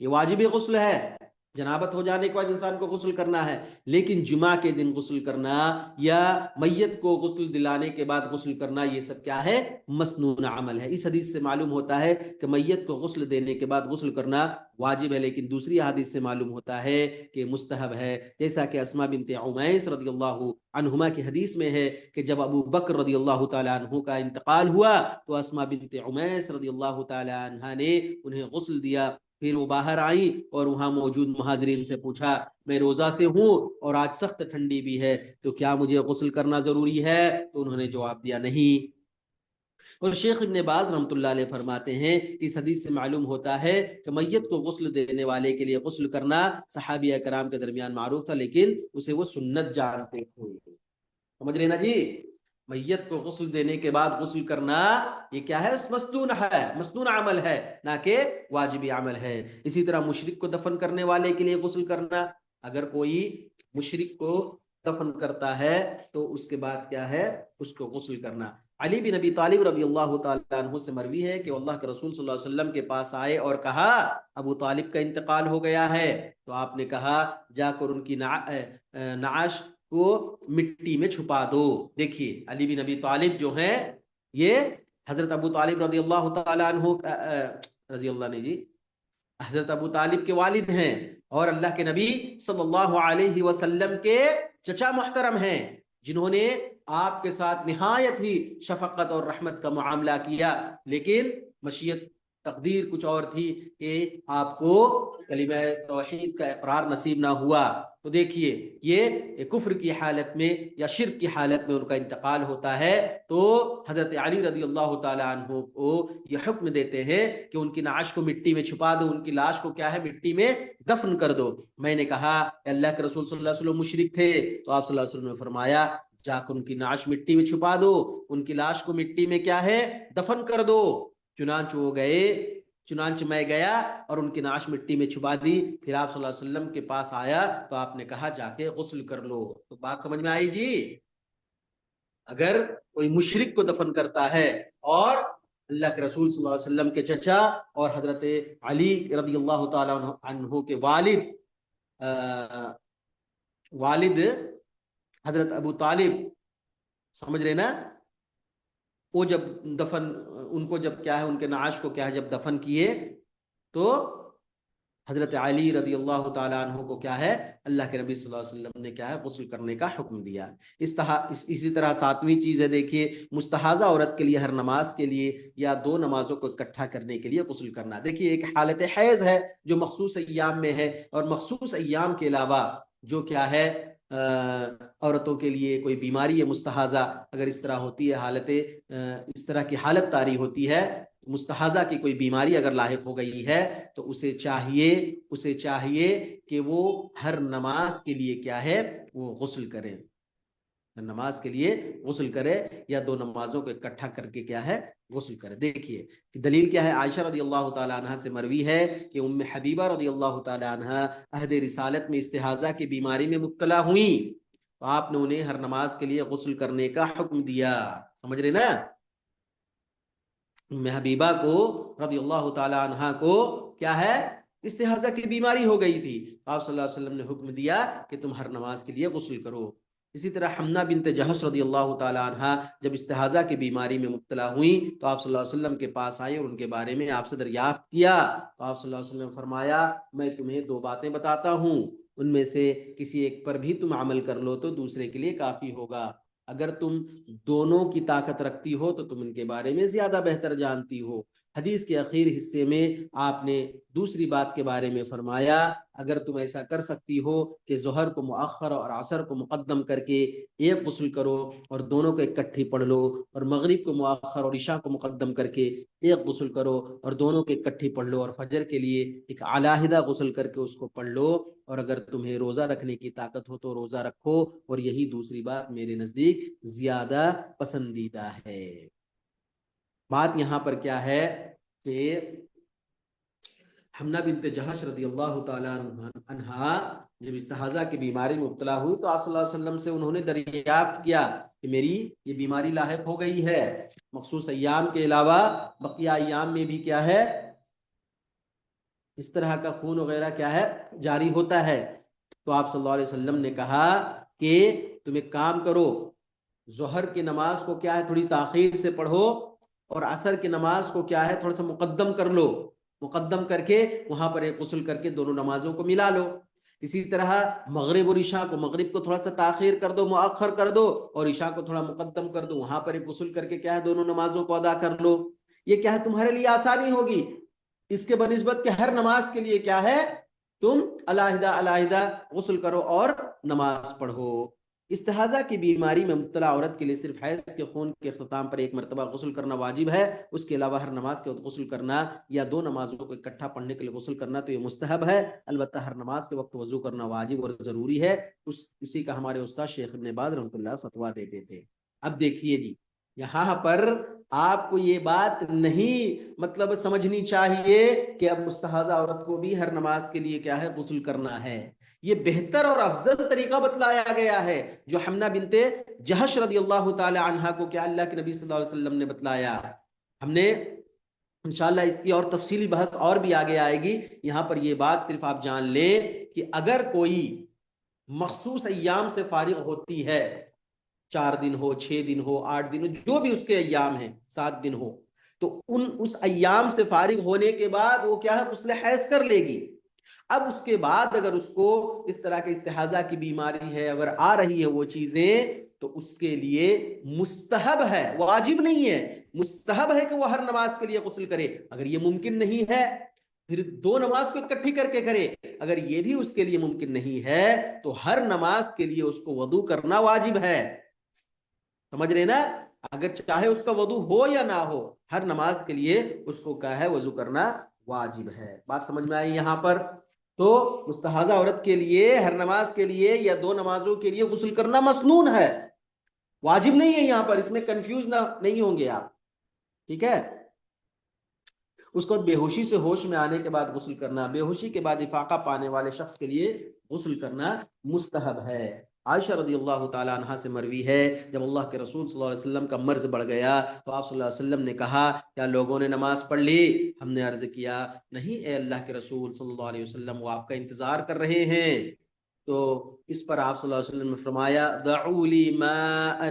یہ واجبی غسل ہے، جنابت ہو جانے کے بعد انسان کو غسل کرنا ہے. لیکن جمعہ کے دن غسل کرنا یا میت کو غسل دلانے کے بعد غسل کرنا، یہ سب کیا ہے مسنون عمل ہے. اس حدیث سے معلوم ہوتا ہے کہ میت کو غسل دینے کے بعد غسل کرنا واجب ہے، لیکن دوسری حدیث سے معلوم ہوتا ہے کہ مستحب ہے. جیسا کہ اسماء بنت عمیس رضی اللہ عنہما کی حدیث میں ہے کہ جب ابو بکر رضی اللہ تعالی عنہ کا انتقال ہوا تو اسماء بنت عمیس رضی اللہ تعالی عنہ نے انہیں غسل دیا. پھر وہ باہر آئی اور وہاں موجود مہاجرین سے پوچھا میں روزہ سے ہوں اور آج سخت ٹھنڈی بھی ہے تو کیا مجھے غسل کرنا ضروری ہے؟ تو انہوں نے جواب دیا نہیں. اور شیخ ابن باز رحمۃ اللہ علیہ فرماتے ہیں کہ اس حدیث سے معلوم ہوتا ہے کہ میت کو غسل دینے والے کے لیے غسل کرنا صحابہ کرام کے درمیان معروف تھا، لیکن اسے وہ سنت جانتے تھے. سمجھ رہے نا جی؟ میت کو غسل دینے کے بعد غسل کرنا یہ کیا ہے مسنون عمل ہے، نہ کہ واجبی عمل ہے. اسی طرح مشرک کو دفن کرنے والے کے لیے غسل کرنا، اگر کوئی مشرک کو دفن کرتا ہے تو اس کے بعد کیا ہے اس کو غسل کرنا. علی بن ابی طالب رضی اللہ تعالیٰ عنہ سے مروی ہے کہ اللہ کے رسول صلی اللہ علیہ وسلم کے پاس آئے اور کہا ابو طالب کا انتقال ہو گیا ہے. تو آپ نے کہا جا کر ان کی نعش کو مٹی میں چھپا دو. دیکھیے علی بن ابی طالب جو ہیں یہ حضرت ابو طالب رضی اللہ تعالیٰ عنہ رضی اللہ نے جی حضرت ابو طالب کے والد ہیں اور اللہ کے نبی صلی اللہ علیہ وسلم کے چچا محترم ہیں، جنہوں نے آپ کے ساتھ نہایت ہی شفقت اور رحمت کا معاملہ کیا. لیکن مشیت تقدیر کچھ اور تھی کہ آپ کو کلمہ توحید کا اقرار نصیب نہ ہوا. تو دیکھیے یہ کفر کی حالت میں یا شرک کی حالت میں ان کا انتقال ہوتا ہے تو حضرت علی رضی اللہ تعالیٰ عنہ کو یہ حکم دیتے ہیں کہ ان کی نعش کو مٹی میں چھپا دو، ان کی لاش کو کیا ہے مٹی میں دفن کر دو. میں نے کہا اللہ کے رسول صلی اللہ علیہ وسلم مشرک تھے، تو آپ صلی اللہ علیہ وسلم نے فرمایا جا کر ان کی نعش مٹی میں چھپا دو، ان کی لاش کو مٹی میں کیا ہے دفن کر دو. چنانچہ میں گیا اور ان کی نعش مٹی میں چھپا دی. پھر آپ صلی اللہ علیہ وسلم کے پاس آیا تو آپ نے کہا جا کے غسل کر لو. تو بات سمجھ میں آئی جی؟ اگر کوئی مشرک کو دفن کرتا ہے اور اللہ کے رسول صلی اللہ علیہ وسلم کے چچا اور حضرت علی رضی اللہ تعالیٰ عنہ کے والد حضرت ابو طالب سمجھ رہے نا؟ وہ جب دفن ان کو جب کیا ہے ان کے نعش کو کیا ہے جب دفن کیے تو حضرت علی رضی اللہ تعالیٰ عنہ کو کیا ہے اللہ کے نبی صلی اللہ علیہ وسلم نے کیا ہے غسل کرنے کا حکم دیا۔ اسی طرح ساتویں چیز ہے، دیکھیے مستحاضہ عورت کے لیے ہر نماز کے لیے یا دو نمازوں کو اکٹھا کرنے کے لیے غسل کرنا۔ دیکھیے ایک حالت حیض ہے جو مخصوص ایام میں ہے، اور مخصوص ایام کے علاوہ جو کیا ہے عورتوں کے لیے کوئی بیماری ہے مستحاضہ، اگر اس طرح ہوتی ہے حالت اس طرح کی حالت طاری ہوتی ہے، مستحاضہ کی کوئی بیماری اگر لاحق ہو گئی ہے تو اسے چاہیے کہ وہ ہر نماز کے لیے کیا ہے وہ غسل کرے، نماز کے لیے غسل کرے یا دو نمازوں کو اکٹھا کر کے کیا ہے غسل کرے۔ دیکھیے دلیل کیا ہے، عائشہ رضی اللہ تعالی عنہ سے مروی ہے کہ ام حبیبہ رضی اللہ تعالی عنہ عہد رسالت میں استحاضہ کی بیماری میں مبتلا ہوئیں تو آپ نے انہیں ہر نماز کے لیے غسل کرنے کا حکم دیا۔ سمجھ رہے نا؟ ام حبیبہ کو رضی اللہ تعالی عنہ کو کیا ہے استحاضہ کی بیماری ہو گئی تھی، آپ صلی اللہ علیہ وسلم نے حکم دیا کہ تم ہر نماز کے لیے غسل کرو۔ اسی طرح حمنہ بنت جہش رضی اللہ تعالی عنہ جب استحاضہ کی بیماری میں مبتلا ہوئیں تو آپ صلی اللہ علیہ وسلم کے پاس آئے اور ان کے بارے میں آپ سے دریافت کیا تو آپ صلی اللہ علیہ وسلم نے فرمایا میں تمہیں دو باتیں بتاتا ہوں، ان میں سے کسی ایک پر بھی تم عمل کر لو تو دوسرے کے لیے کافی ہوگا، اگر تم دونوں کی طاقت رکھتی ہو تو تم ان کے بارے میں زیادہ بہتر جانتی ہو۔ حدیث کے اخیر حصے میں آپ نے دوسری بات کے بارے میں فرمایا اگر تم ایسا کر سکتی ہو کہ ظہر کو مؤخر اور عصر کو مقدم کر کے ایک غسل کرو اور دونوں کو اکٹھی پڑھ لو، اور مغرب کو مؤخر اور عشاء کو مقدم کر کے ایک غسل کرو اور دونوں کو اکٹھی پڑھ لو، اور فجر کے لیے ایک علیحدہ غسل کر کے اس کو پڑھ لو، اور اگر تمہیں روزہ رکھنے کی طاقت ہو تو روزہ رکھو، اور یہی دوسری بات میرے نزدیک زیادہ پسندیدہ ہے۔ بات یہاں پر کیا ہے کہ حمنہ بنت جہش رضی اللہ تعالی عنہا جب استحاضہ کی بیماری میں مبتلا ہوئی تو آپ صلی اللہ علیہ وسلم سے انہوں نے دریافت کیا کہ میری یہ بیماری لاحق ہو گئی ہے، مخصوص ایام کے علاوہ بقیہ ایام میں بھی کیا ہے اس طرح کا خون وغیرہ کیا ہے جاری ہوتا ہے، تو آپ صلی اللہ علیہ وسلم نے کہا کہ تم ایک کام کرو، ظہر کی نماز کو کیا ہے تھوڑی تاخیر سے پڑھو اور عصر کی نماز کو کیا ہے تھوڑا سا مقدم کر لو، مقدم کر کے وہاں پر ایک غسل کر کے دونوں نمازوں کو ملا لو۔ اسی طرح مغرب اور عشاء کو، مغرب کو تھوڑا سا تاخیر کر دو، مؤخر کر دو، اور عشاء کو تھوڑا مقدم کر دو، وہاں پر ایک غسل کر کے کیا ہے دونوں نمازوں کو ادا کر لو۔ یہ کیا ہے تمہارے لیے آسانی ہوگی اس کے بنسبت کہ ہر نماز کے لیے کیا ہے تم علیحدہ غسل کرو اور نماز پڑھو۔ استحاضہ کی بیماری میں مبتلا عورت کے لیے صرف حیض کے خون کے اختتام پر ایک مرتبہ غسل کرنا واجب ہے، اس کے علاوہ ہر نماز کے وقت غسل کرنا یا دو نمازوں کو اکٹھا پڑھنے کے لیے غسل کرنا تو یہ مستحب ہے، البتہ ہر نماز کے وقت وضو کرنا واجب اور ضروری ہے، اسی کا ہمارے استاد شیخ ابن باز رحمۃ اللہ فتویٰ دیتے تھے۔ اب دیکھیے جی یہاں پر آپ کو یہ بات نہیں مطلب سمجھنی چاہیے کہ اب مستحاضہ عورت کو بھی ہر نماز کے لیے کیا ہے غسل کرنا ہے، یہ بہتر اور افضل طریقہ بتلایا گیا ہے جو حمنہ بنت جہش رضی اللہ تعالی عنہا کو کیا اللہ کے نبی صلی اللہ علیہ وسلم نے بتلایا۔ ہم نے انشاءاللہ اس کی اور تفصیلی بحث اور بھی آگے آئے گی، یہاں پر یہ بات صرف آپ جان لیں کہ اگر کوئی مخصوص ایام سے فارغ ہوتی ہے، 4 دن ہو، 6 دن ہو، 8 دن ہو، جو بھی اس کے ایام ہیں، 7 دن ہو، تو اس ایام سے فارغ ہونے کے بعد وہ کیا ہے غسل حیض کر لے گی۔ اب اس کے بعد اگر اس کو اس طرح کے استحاضہ کی بیماری ہے، اگر آ رہی ہے وہ چیزیں، تو اس کے لیے مستحب ہے، واجب نہیں ہے، مستحب ہے کہ وہ ہر نماز کے لیے غسل کرے۔ اگر یہ ممکن نہیں ہے پھر دو نماز کو اکٹھی کر کے کرے، اگر یہ بھی اس کے لیے ممکن نہیں ہے تو ہر نماز کے لیے اس کو وضو کرنا واجب ہے۔ سمجھ رہے نا؟ اگر چاہے اس کا وضو ہو یا نہ ہو، ہر نماز کے لیے اس کو کیا ہے وضو کرنا واجب ہے۔ بات سمجھ میں آئی یہاں پر؟ تو مستحاضہ عورت کے لیے ہر نماز کے لیے یا دو نمازوں کے لیے غسل کرنا مسنون ہے، واجب نہیں ہے، یہاں پر اس میں کنفیوز نہیں ہوں گے آپ، ٹھیک ہے؟ اس کو بے ہوشی سے ہوش میں آنے کے بعد غسل کرنا، بے ہوشی کے بعد افاقہ پانے والے شخص کے لیے غسل کرنا مستحب ہے۔ عائشہ رضی اللہ تعالیٰ عنہا سے مروی ہے جب اللہ کے رسول صلی اللہ علیہ وسلم کا مرض بڑھ گیا تو آپ صلی اللہ علیہ وسلم نے کہا کیا لوگوں نے نماز پڑھ لی؟ ہم نے عرض کیا نہیں اے اللہ کے رسول صلی اللہ علیہ وسلم، وہ آپ کا انتظار کر رہے ہیں۔ تو اس پر آپ صلی اللہ علیہ وسلم نے فرمایا دعوا لی ماء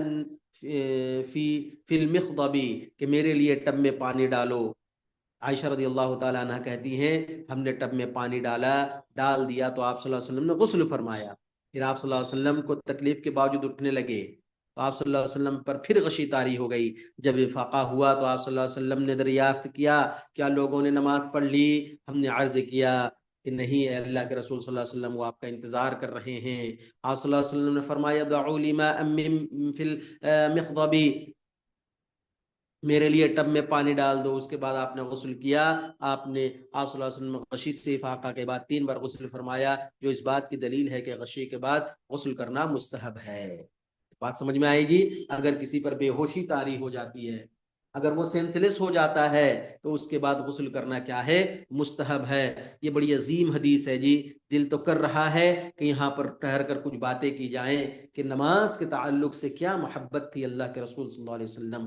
فی المخضبی، کہ میرے لیے ٹب میں پانی ڈالو۔ عائشہ رضی اللہ تعالیٰ عنہ کہتی ہیں ہم نے ٹب میں پانی ڈال دیا تو آپ صلی اللہ علیہ وسلم نے غسل فرمایا۔ پھر آپ صلی اللہ علیہ وسلم کو تکلیف کے باوجود اٹھنے لگے تو آپ صلی اللہ علیہ وسلم پر پھر غشی طاری ہو گئی۔ جب افاقہ ہوا تو آپ صلی اللہ علیہ وسلم نے دریافت کیا کیا لوگوں نے نماز پڑھ لی؟ ہم نے عرض کیا کہ نہیں اے اللہ کے رسول صلی اللہ علیہ وسلم، وہ آپ کا انتظار کر رہے ہیں۔ آپ صلی اللہ علیہ وسلم نے فرمایا دعوا لی ماء فی المخضب، میرے لیے ٹب میں پانی ڈال دو۔ اس کے بعد آپ نے غسل کیا۔ آپ صلی اللہ علیہ وسلم غشی سے افاقہ کے بعد 3 بار غسل فرمایا، جو اس بات کی دلیل ہے کہ غشی کے بعد غسل کرنا مستحب ہے۔ بات سمجھ میں آئے گی؟ اگر کسی پر بے ہوشی طاری ہو جاتی ہے، اگر وہ سینسلیس ہو جاتا ہے تو اس کے بعد غسل کرنا کیا ہے؟ مستحب ہے۔ یہ بڑی عظیم حدیث ہے جی۔ دل تو کر رہا ہے کہ یہاں پر ٹھہر کر کچھ باتیں کی جائیں کہ نماز کے تعلق سے کیا محبت تھی اللہ کے رسول صلی اللہ علیہ وسلم۔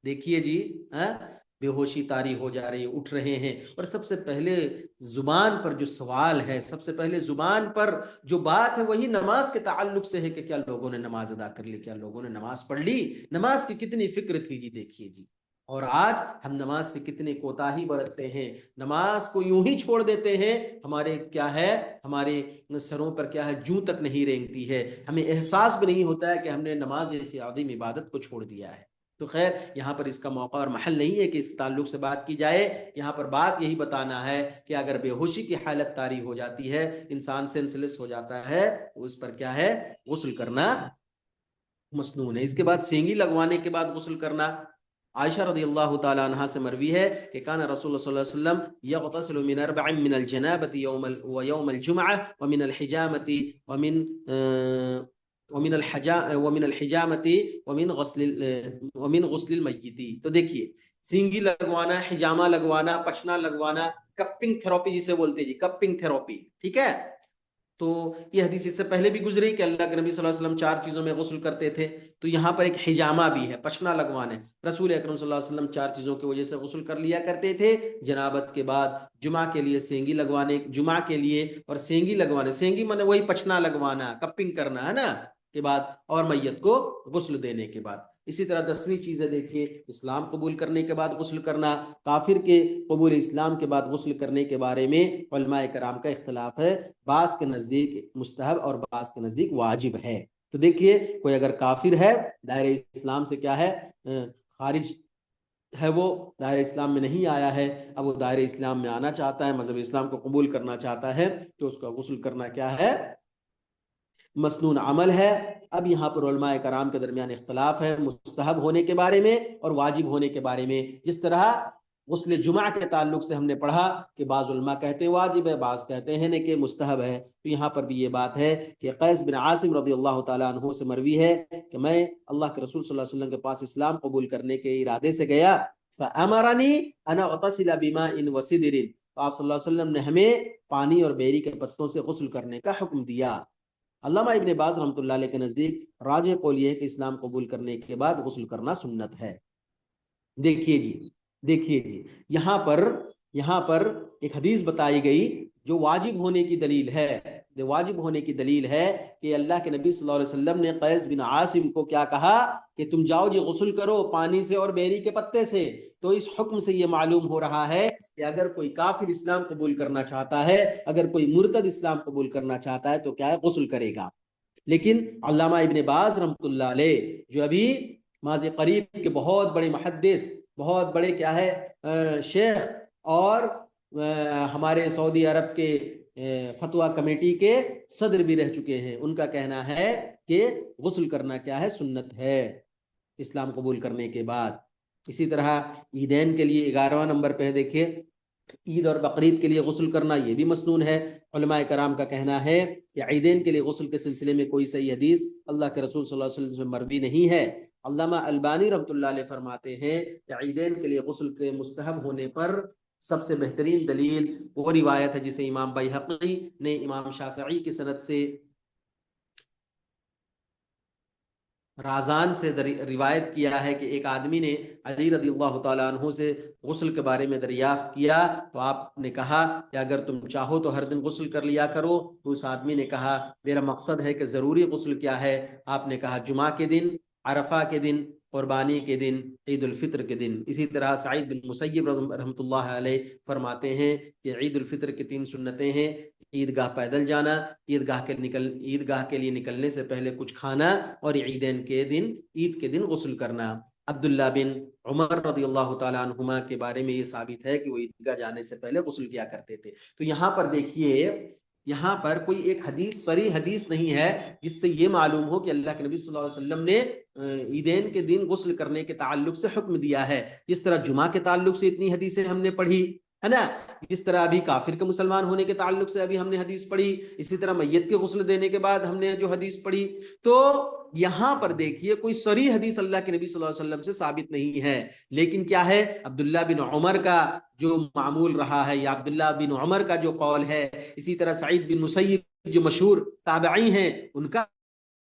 دیکھیے جی، بے ہوشی طاری ہو جا رہی ہے، اٹھ رہے ہیں، اور سب سے پہلے زبان پر جو سوال ہے، سب سے پہلے زبان پر جو بات ہے وہی نماز کے تعلق سے ہے کہ کیا لوگوں نے نماز ادا کر لی، کیا لوگوں نے نماز پڑھ لی۔ نماز کی کتنی فکر تھی جی، دیکھیے جی۔ اور آج ہم نماز سے کتنے کوتاہی برتتے ہیں، نماز کو یوں ہی چھوڑ دیتے ہیں۔ ہمارے کیا ہے، ہمارے سروں پر کیا ہے، جوں تک نہیں رینگتی ہے، ہمیں احساس بھی نہیں ہوتا ہے کہ ہم نے نماز جیسی عظیم عبادت کو چھوڑ دیا ہے۔ تو خیر، یہاں پر اس کا موقع اور محل نہیں ہے کہ اس تعلق سے بات کی جائے۔ یہاں پر بات یہی بتانا ہے کہ اگر بے ہوشی کی حالت طاری ہو جاتی ہے، انسان سینسلیس ہو جاتا ہے، اس پر کیا ہے، غسل کرنا مسنون ہے۔ اس کے بعد سینگی لگوانے کے بعد غسل کرنا، عائشہ رضی اللہ تعالی عنہا سے مروی ہے کہ کان رسول اللہ صلی اللہ علیہ وسلم یغتسل من 4 من الجنابۃ یوم الجمعہ ومن الحجامۃ ومن الحجامۃ ومن غسل المیت۔ تو دیکھیے، سینگی لگوانا، حجامہ لگوانا، پچنا لگوانا، کپنگ تھراپی جسے بولتے جی، کپنگ تھراپی، ٹھیک ہے۔ تو یہ حدیث اس سے پہلے بھی گزری کہ اللہ کے نبی صلی اللہ علیہ وسلم 4 چیزوں میں غسل کرتے تھے۔ تو یہاں پر ایک حجامہ بھی ہے، پچنا لگوانا ہے۔ رسول اکرم صلی اللہ علیہ وسلم 4 چیزوں کی وجہ سے غسل کر لیا کرتے تھے، جنابت کے بعد، جمعہ کے لیے سینگی لگوانے، جمعہ کے لیے اور سینگی لگوانے، سینگی مانے وہی پچنا لگوانا، کپنگ کرنا ہے نا، کے بعد، اور میت کو غسل دینے کے بعد۔ اسی طرح 10ویں چیز ہے، دیکھیے، اسلام قبول کرنے کے بعد غسل کرنا۔ کافر کے قبول اسلام کے بعد غسل کرنے کے بارے میں علماء کرام کا اختلاف ہے، بعض کے نزدیک مستحب اور بعض کے نزدیک واجب ہے۔ تو دیکھیے، کوئی اگر کافر ہے، دائرہ اسلام سے کیا ہے، خارج ہے، وہ دائرہ اسلام میں نہیں آیا ہے، اب وہ دائرہ اسلام میں آنا چاہتا ہے، مذہب اسلام کو قبول کرنا چاہتا ہے، تو اس کا غسل کرنا کیا ہے، مسنون عمل ہے۔ اب یہاں پر علماء کرام کے درمیان اختلاف ہے مستحب ہونے کے بارے میں اور واجب ہونے کے بارے میں۔ جس طرح غسل جمعہ کے تعلق سے ہم نے پڑھا کہ بعض علماء کہتے ہیں واجب ہے، بعض کہتے ہیں کہ مستحب ہے، تو یہاں پر بھی یہ بات ہے کہ قیس بن عاصم رضی اللہ تعالیٰ عنہ سے مروی ہے کہ میں اللہ کے رسول صلی اللہ علیہ وسلم کے پاس اسلام قبول کرنے کے ارادے سے گیا، فَأَمَرَنِي أَنْ أَغْتَسِلَ بِمَاءٍ وَسِدْرٍ، تو آپ صلی اللہ علیہ وسلم نے ہمیں پانی اور بیری کے پتوں سے غسل کرنے کا حکم دیا۔ علامہ ابن باز رحمۃ اللہ علیہ کے نزدیک راجح قول یہ ہے کہ اسلام قبول کرنے کے بعد غسل کرنا سنت ہے۔ دیکھیے جی، یہاں پر ایک حدیث بتائی گئی جو واجب ہونے کی دلیل ہے، کہ اللہ کے نبی صلی اللہ علیہ وسلم نے قیس بن عاصم کو کیا کہا کہ تم جاؤ جی غسل کرو پانی سے اور بیری کے پتے سے۔ تو اس حکم سے یہ معلوم ہو رہا ہے کہ اگر کوئی کافر اسلام قبول کرنا چاہتا ہے، اگر کوئی مرتد اسلام قبول کرنا چاہتا ہے تو کیا ہے، غسل کرے گا۔ لیکن علامہ ابن باز رحمۃ اللہ علیہ، جو ابھی ماضی قریب کے بہت بڑے محدث، بہت بڑے کیا ہے، شیخ، اور ہمارے سعودی عرب کے فتویٰ کمیٹی کے صدر بھی رہ چکے ہیں، ان کا کہنا ہے کہ غسل کرنا کیا ہے، سنت ہے اسلام قبول کرنے کے بعد۔ اسی طرح عیدین کے لیے 11واں نمبر پہ دیکھیے، عید اور بقرعید کے لیے غسل کرنا یہ بھی مسنون ہے۔ علماء کرام کا کہنا ہے کہ عیدین کے لیے غسل کے سلسلے میں کوئی صحیح حدیث اللہ کے رسول صلی اللہ علیہ وسلم سے مروی نہیں ہے۔ علامہ البانی رحمۃ اللہ علیہ فرماتے ہیں کہ عیدین کے لیے غسل کے مستحب ہونے پر سب سے بہترین دلیل وہ روایت ہے جسے امام بیہقی نے امام شافعی کی سند سے رازان سے روایت کیا ہے کہ ایک آدمی نے علی رضی اللہ تعالیٰ عنہ سے غسل کے بارے میں دریافت کیا، تو آپ نے کہا کہ اگر تم چاہو تو ہر دن غسل کر لیا کرو۔ تو اس آدمی نے کہا میرا مقصد ہے کہ ضروری غسل کیا ہے؟ آپ نے کہا جمعہ کے دن، عرفہ کے دن، قربانی کے دن، عید الفطر کے دن۔ اسی طرح سعید بن مسیب رحمۃ اللہ علیہ فرماتے ہیں کہ عید الفطر کی 3 سنتیں ہیں: عیدگاہ پیدل جانا، عیدگاہ کے لیے نکلنے سے پہلے کچھ کھانا، اور عیدین کے دن، عید کے دن غسل کرنا۔ عبداللہ بن عمر رضی اللہ تعالیٰ عنہما کے بارے میں یہ ثابت ہے کہ وہ عیدگاہ جانے سے پہلے غسل کیا کرتے تھے۔ تو یہاں پر دیکھیے، یہاں پر کوئی ایک حدیث، صریح حدیث نہیں ہے جس سے یہ معلوم ہو کہ اللہ کے نبی صلی اللہ علیہ وسلم نے عیدین کے دن غسل کرنے کے تعلق سے حکم دیا ہے۔ جس طرح جمعہ کے تعلق سے اتنی حدیثیں ہم نے پڑھی ہے نا، اس طرح ابھی کافر کے مسلمان ہونے کے تعلق سے ابھی ہم نے حدیث پڑھی، اسی طرح میت کے غسل دینے کے بعد ہم نے جو حدیث پڑھی، تو یہاں پر دیکھیے کوئی صریح حدیث اللہ کے نبی صلی اللہ علیہ وسلم سے ثابت نہیں ہے، لیکن کیا ہے، عبداللہ بن عمر کا جو معمول رہا ہے، یا عبداللہ بن عمر کا جو قول ہے، اسی طرح سعید بن مسیب جو مشہور تابعی ہیں، ان کا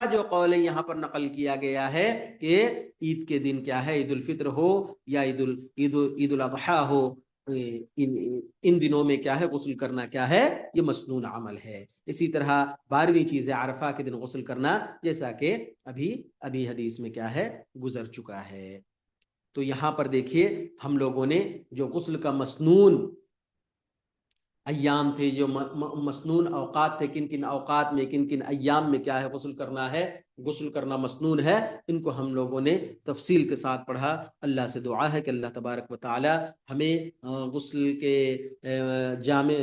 جو قول ہے یہاں پر نقل کیا گیا ہے کہ عید کے دن کیا ہے، عید الفطر ہو یا عید الاضحیٰ ہو، ان دنوں میں کیا ہے، غسل کرنا کیا ہے، یہ مسنون عمل ہے۔ اسی طرح 12ویں چیز ہے عرفہ کے دن غسل کرنا، جیسا کہ ابھی حدیث میں کیا ہے، گزر چکا ہے۔ تو یہاں پر دیکھیے ہم لوگوں نے جو غسل کا مسنون ایام تھے، جو مسنون اوقات تھے، کن کن اوقات میں، کن کن ایام میں کیا ہے غسل کرنا ہے، غسل کرنا مسنون ہے، ان کو ہم لوگوں نے تفصیل کے ساتھ پڑھا۔ اللہ سے دعا ہے کہ اللہ تبارک و تعالی ہمیں غسل کے جامع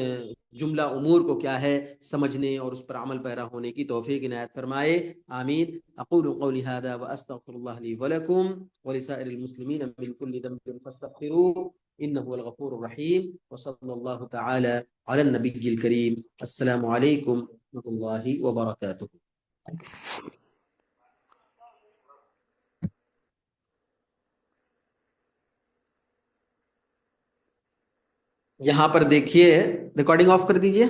جملہ امور کو کیا ہے سمجھنے اور اس پر عمل پیرا ہونے کی توفیق عنایت فرمائے، آمین۔ اقول قولی هذا واستغفر الله لي ولكم ولسائر المسلمين من كل ذنب فاستغفروه انه هو الغفور الرحيم، وصلى الله تعالى على النبي الكريم۔ السلام عليكم ورحمة الله وبركاته۔ یہاں پر دیکھیے، ریکارڈنگ آف کر دیجئے۔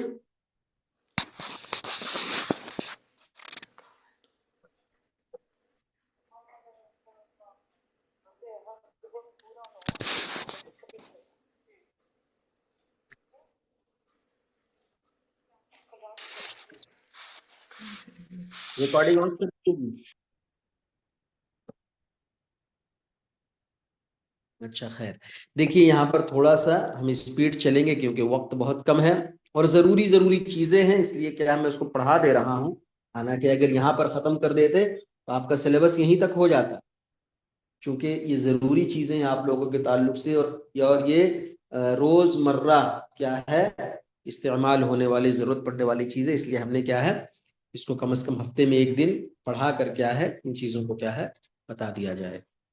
ریکارڈنگ آن کر دیجئے۔ اچھا خیر، دیکھیے یہاں پر تھوڑا سا ہم اسپیڈ چلیں گے کیونکہ وقت بہت کم ہے اور ضروری چیزیں ہیں، اس لیے کیا میں اس کو پڑھا دے رہا ہوں، حالانکہ اگر یہاں پر ختم کر دیتے تو آپ کا سلیبس یہیں تک ہو جاتا، چونکہ یہ ضروری چیزیں آپ لوگوں کے تعلق سے اور یہ روز مرہ کیا ہے استعمال ہونے والی، ضرورت پڑنے والی چیزیں، اس لیے ہم نے کیا ہے اس کو کم از کم ہفتے میں 1 دن پڑھا کر کیا ہے ان چیزوں کو کیا ہے بتا دیا جائے۔